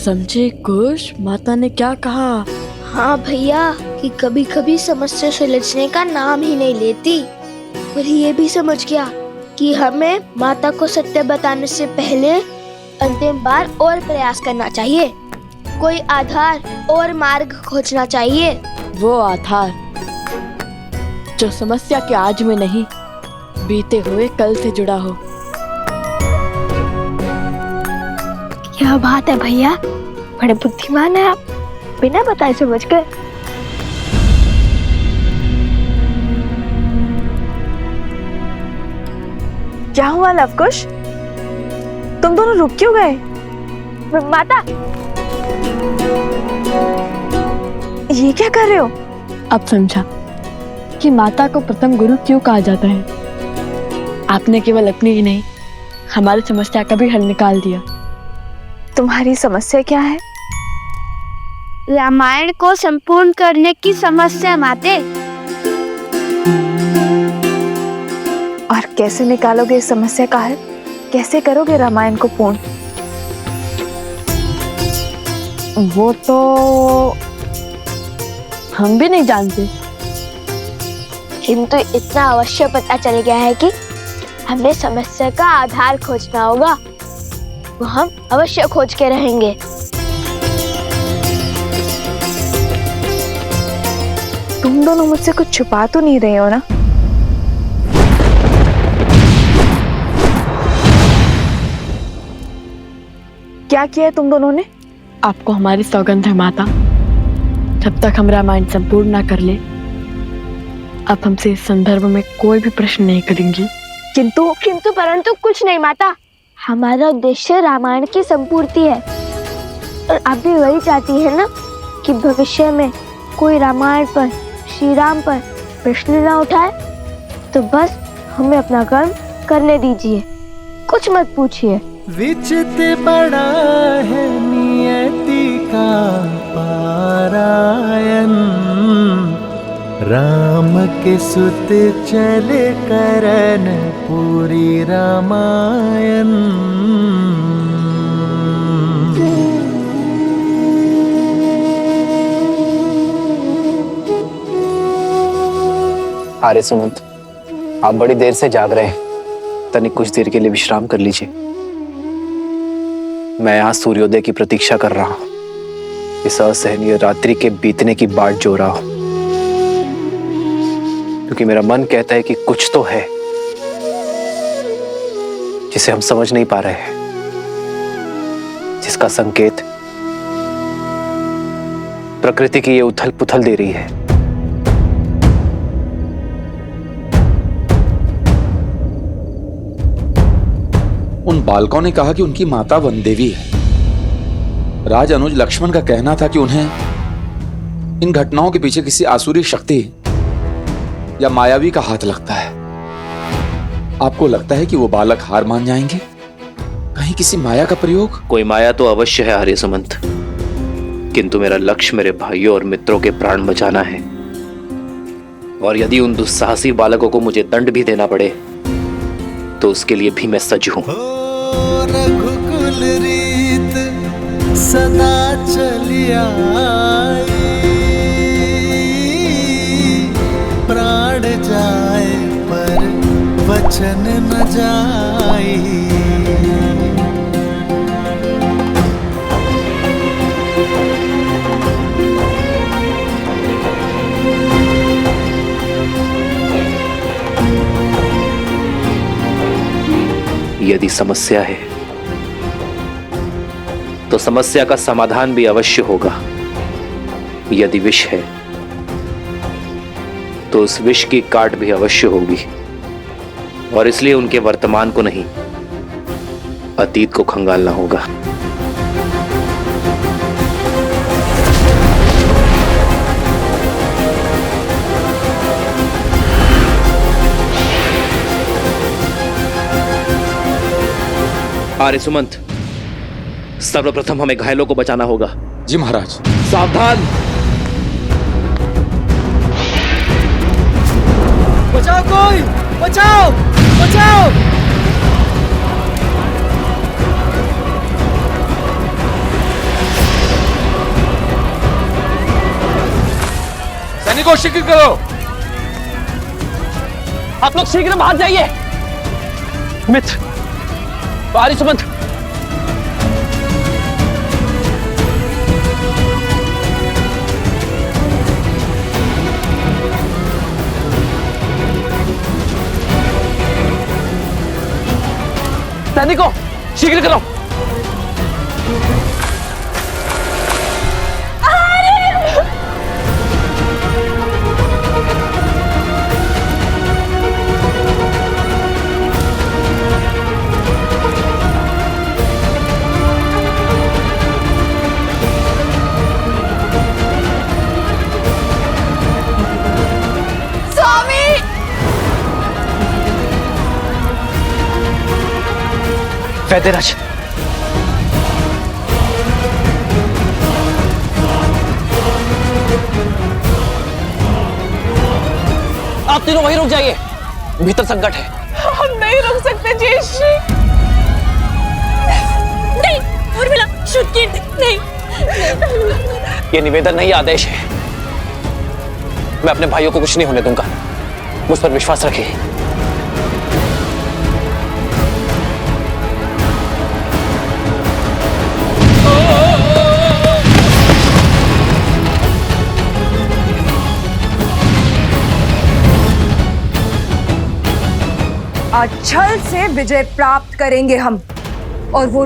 [SPEAKER 3] समझे कुश, माता ने क्या कहा?
[SPEAKER 4] हाँ भैया, कि कभी कभी समस्या सुलझने का नाम ही नहीं लेती। और ये भी समझ गया कि हमें माता को सत्य बताने से पहले अंतिम बार और प्रयास करना चाहिए, कोई आधार और मार्ग खोजना चाहिए।
[SPEAKER 3] वो आधार जो समस्या के आज में नहीं, बीते हुए कल से जुड़ा हो।
[SPEAKER 4] क्या बात है भैया, बड़े बुद्धिमान है आप, बिना बताए समझ गए।
[SPEAKER 2] क्या हुआ लवकुश, तुम दोनों रुक क्यों गए?
[SPEAKER 4] माता,
[SPEAKER 2] ये क्या कर रहे हो?
[SPEAKER 3] अब समझा कि माता को प्रथम गुरु क्यों कहा जाता है। आपने केवल अपनी ही नहीं, हमारी समस्या का भी हल निकाल दिया।
[SPEAKER 2] तुम्हारी समस्या क्या है?
[SPEAKER 4] रामायण को संपूर्ण करने की समस्या माते।
[SPEAKER 2] और कैसे निकालोगे इस समस्या का हल? कैसे करोगे रामायण को पूर्ण?
[SPEAKER 3] वो तो हम भी नहीं जानते,
[SPEAKER 4] किंतु इतना अवश्य पता चल गया है कि हमें समस्या का आधार खोजना होगा। वो हम अवश्य खोज के रहेंगे।
[SPEAKER 2] तुम दोनों मुझसे कुछ छुपा तो नहीं रहे हो ना? क्या किया है तुम दोनों ने?
[SPEAKER 3] आपको हमारी सौगंध है माता, जब तक हम रामायण संपूर्ण ना कर ले, आप हमसे इस संदर्भ में कोई भी प्रश्न नहीं करेंगी।
[SPEAKER 4] किंतु परंतु कुछ नहीं माता, हमारा उद्देश्य रामायण की संपूर्ति है। और आप भी वही चाहती है ना कि भविष्य में कोई रामायण पर, श्री राम पर प्रश्न ना उठाए। तो बस हमें अपना कर्म करने दीजिए, कुछ मत पूछिए।
[SPEAKER 5] विचित बड़ा है नियति का पारायण, राम के सुत चले करन पूरी रामायण।
[SPEAKER 7] आर्य सुमंत, आप बड़ी देर से जाग रहे हैं, तनिक कुछ देर के लिए विश्राम कर लीजिए। मैं यहाँ सूर्योदय की प्रतीक्षा कर रहा हूँ, इस असहनीय रात्रि के बीतने की बाट जो रहा हूँ, क्योंकि मेरा मन कहता है कि कुछ तो है जिसे हम समझ नहीं पा रहे हैं, जिसका संकेत प्रकृति की ये उथल पुथल दे रही है।
[SPEAKER 15] उन बालकों ने कहा कि उनकी माता वन देवी है। राज अनुज लक्ष्मण का कहना था कि उन्हें इन घटनाओं के पीछे किसी आसुरी शक्ति या मायावी का हाथ लगता है। आपको लगता है कि वो बालक हार मान जाएंगे? कहीं किसी माया का प्रयोग?
[SPEAKER 7] कोई माया तो अवश्य है आर्य सुमंत, किंतु मेरा लक्ष्य मेरे भाइयों और मित्रों के प्राण बचाना है। और यदि उन दुस्साहसी बालकों को मुझे दंड भी देना पड़े तो उसके लिए भी मैं सज्ज हूं।
[SPEAKER 5] रघुकुल रीत सदा चलिया, प्राण जाए पर वचन न जाए।
[SPEAKER 7] यदि समस्या है तो समस्या का समाधान भी अवश्य होगा। यदि विष है तो उस विष की काट भी अवश्य होगी। और इसलिए उनके वर्तमान को नहीं, अतीत को खंगालना होगा। आर्य सुमंत, सर्वप्रथम हमें घायलों को बचाना होगा।
[SPEAKER 15] जी महाराज।
[SPEAKER 7] सावधान!
[SPEAKER 5] बचाओ कोई, बचाओ, बचाओ!
[SPEAKER 6] सैनिकों शीघ्र करो!
[SPEAKER 7] आप लोग शीघ्र बाहर जाइए। मित्र, आर्य सुमंत, सैनिकों शीघ्र करो। वैद्यराज, आप तीनों वहीं रुक जाइए, भीतर संकट है।
[SPEAKER 8] हम नहीं रुक सकते जयश्री। नहीं उर्मिला, श्रुति नहीं।
[SPEAKER 7] ये निवेदन नहीं, आदेश है। मैं अपने भाइयों को कुछ नहीं होने दूंगा, मुझ पर विश्वास रखिए।
[SPEAKER 2] आज छल से विजय प्राप्त करेंगे हम, और वो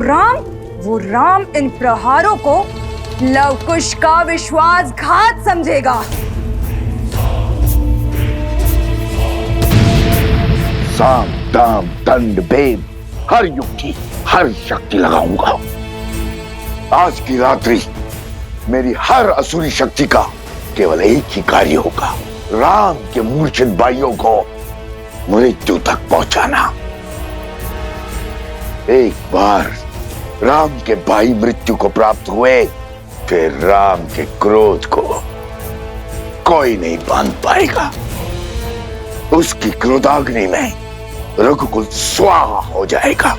[SPEAKER 2] राम इन प्रहारों को लवकुश का विश्वासघात समझेगा।
[SPEAKER 10] साम दाम दंड भेद हर युक्ति हर शक्ति लगाऊंगा। आज की रात्रि मेरी हर असुरी शक्ति का केवल एक ही कार्य होगा, राम के मूर्छित भाइयों को मृत्यु तक पहुंचाना। एक बार राम के भाई मृत्यु को प्राप्त हुए, फिर राम के क्रोध को कोई नहीं बांध पाएगा। उसकी क्रोधाग्नि में रघुकुल स्वाहा हो जाएगा।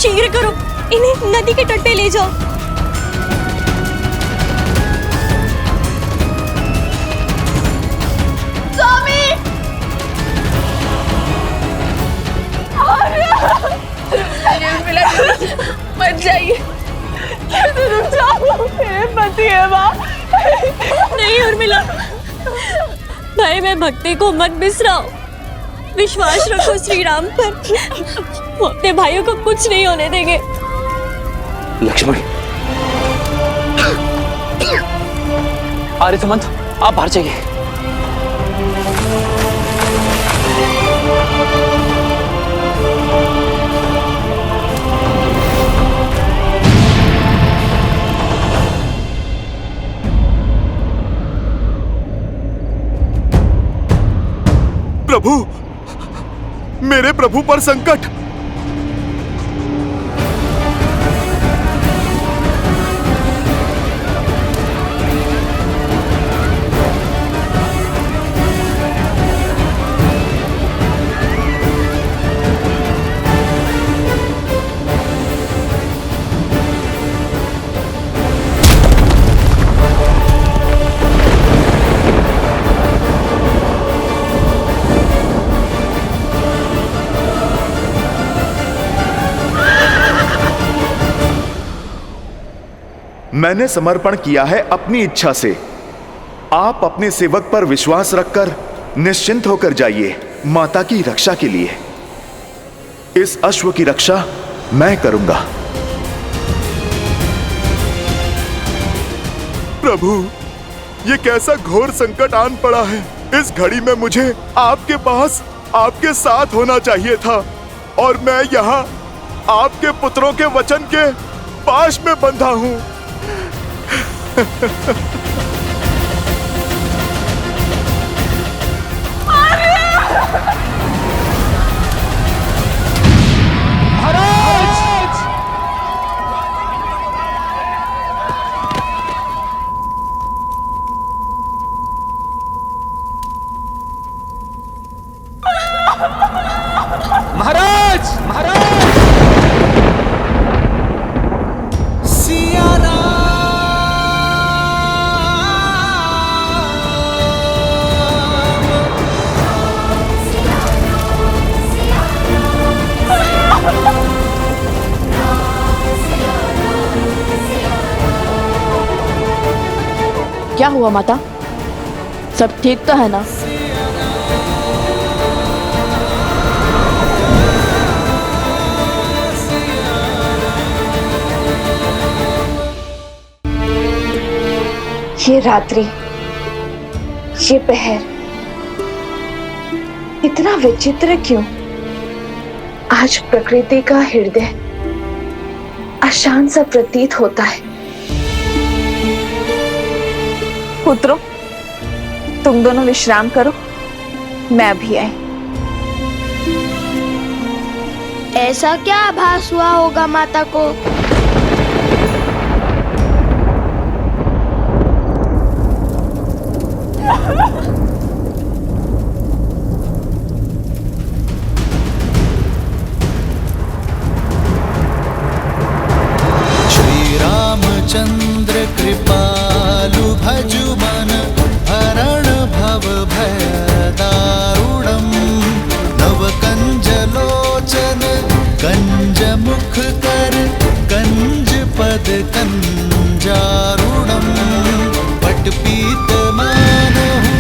[SPEAKER 14] शीघ्र करो, इन्हें नदी के तट पे ले जाओ।
[SPEAKER 8] स्वामी! मत जाइए, रुक जाओ, मेरे पति है माँ।
[SPEAKER 14] नहीं उर्मिला, भाई मैं भक्ति को मत बिसराओ, विश्वास रखो श्री राम पर। वो अपने भाइयों को कुछ नहीं होने देंगे।
[SPEAKER 7] लक्ष्मण, आर्य सुमंत, आप बाहर जाइए।
[SPEAKER 1] प्रभु, मेरे प्रभु पर संकट। मैंने समर्पण किया है अपनी इच्छा से। आप अपने सेवक पर विश्वास रखकर निश्चिंत होकर जाइए माता की रक्षा के लिए। इस अश्व की रक्षा मैं करूंगा। प्रभु, ये कैसा घोर संकट आन पड़ा है। इस घड़ी में मुझे आपके पास आपके साथ होना चाहिए था, और मैं यहाँ आपके पुत्रों के वचन के पाश में बंधा हूं।
[SPEAKER 5] महाराज, महाराज!
[SPEAKER 3] क्या हुआ माता? सब ठीक तो है ना?
[SPEAKER 2] ये रात्रि, ये पहर इतना विचित्र क्यों? आज प्रकृति का हृदय अशांत सा प्रतीत होता है। पुत्रों, तुम दोनों विश्राम करो, मैं भी आई।
[SPEAKER 4] ऐसा क्या आभास हुआ होगा माता को?
[SPEAKER 5] चंद्र कृपालु भजु मन हरण भव भय दारुणम नव कंज लोचन कंज मुख कर कंज पद कंजारुणम पट पीत मानहु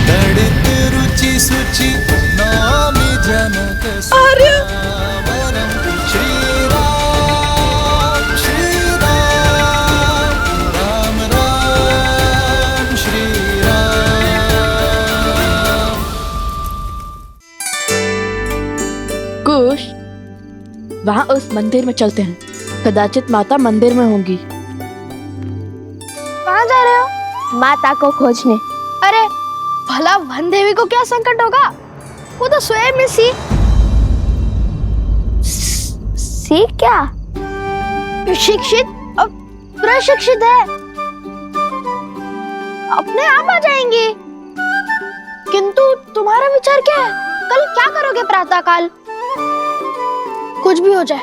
[SPEAKER 5] तड़ित रुचि सुचि नौमि जनक सुवरम श्री
[SPEAKER 3] वहाँ उस मंदिर में चलते हैं, कदाचित माता मंदिर में होंगी।
[SPEAKER 4] कहाँ जा रहे हो? माता को खोजने। अरे भला वन देवी को क्या संकट होगा? वो तो स्वयं में सी क्या शिक्षित और प्रशिक्षित है, अपने आप आ जाएंगी। किंतु तुम्हारा विचार क्या है? कल क्या करोगे प्रातःकाल? कुछ भी हो जाए,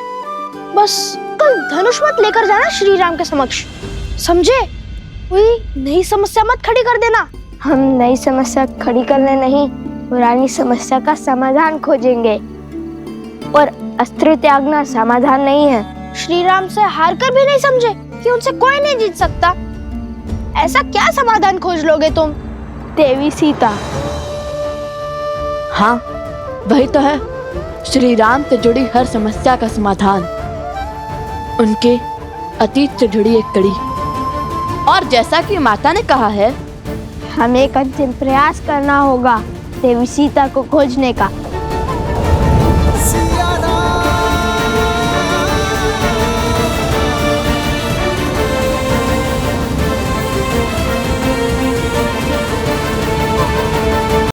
[SPEAKER 4] बस कल धनुष मत लेकर जाना श्री राम के समक्ष, समझे? कोई नई समस्या मत खड़ी कर देना। हम नई समस्या खड़ी करने नहीं, पुरानी समस्या का समाधान खोजेंगे। और अस्त्र त्यागना समाधान नहीं है। श्री राम से हार कर भी नहीं समझे कि उनसे कोई नहीं जीत सकता। ऐसा क्या समाधान खोज लोगे तुम? देवी सीता।
[SPEAKER 3] हाँ, वही तो है श्री राम से जुड़ी हर समस्या का समाधान, उनके अतीत से जुड़ी एक कड़ी। और जैसा कि माता ने कहा है,
[SPEAKER 4] हमें अंतिम प्रयास करना होगा देवी सीता को खोजने का।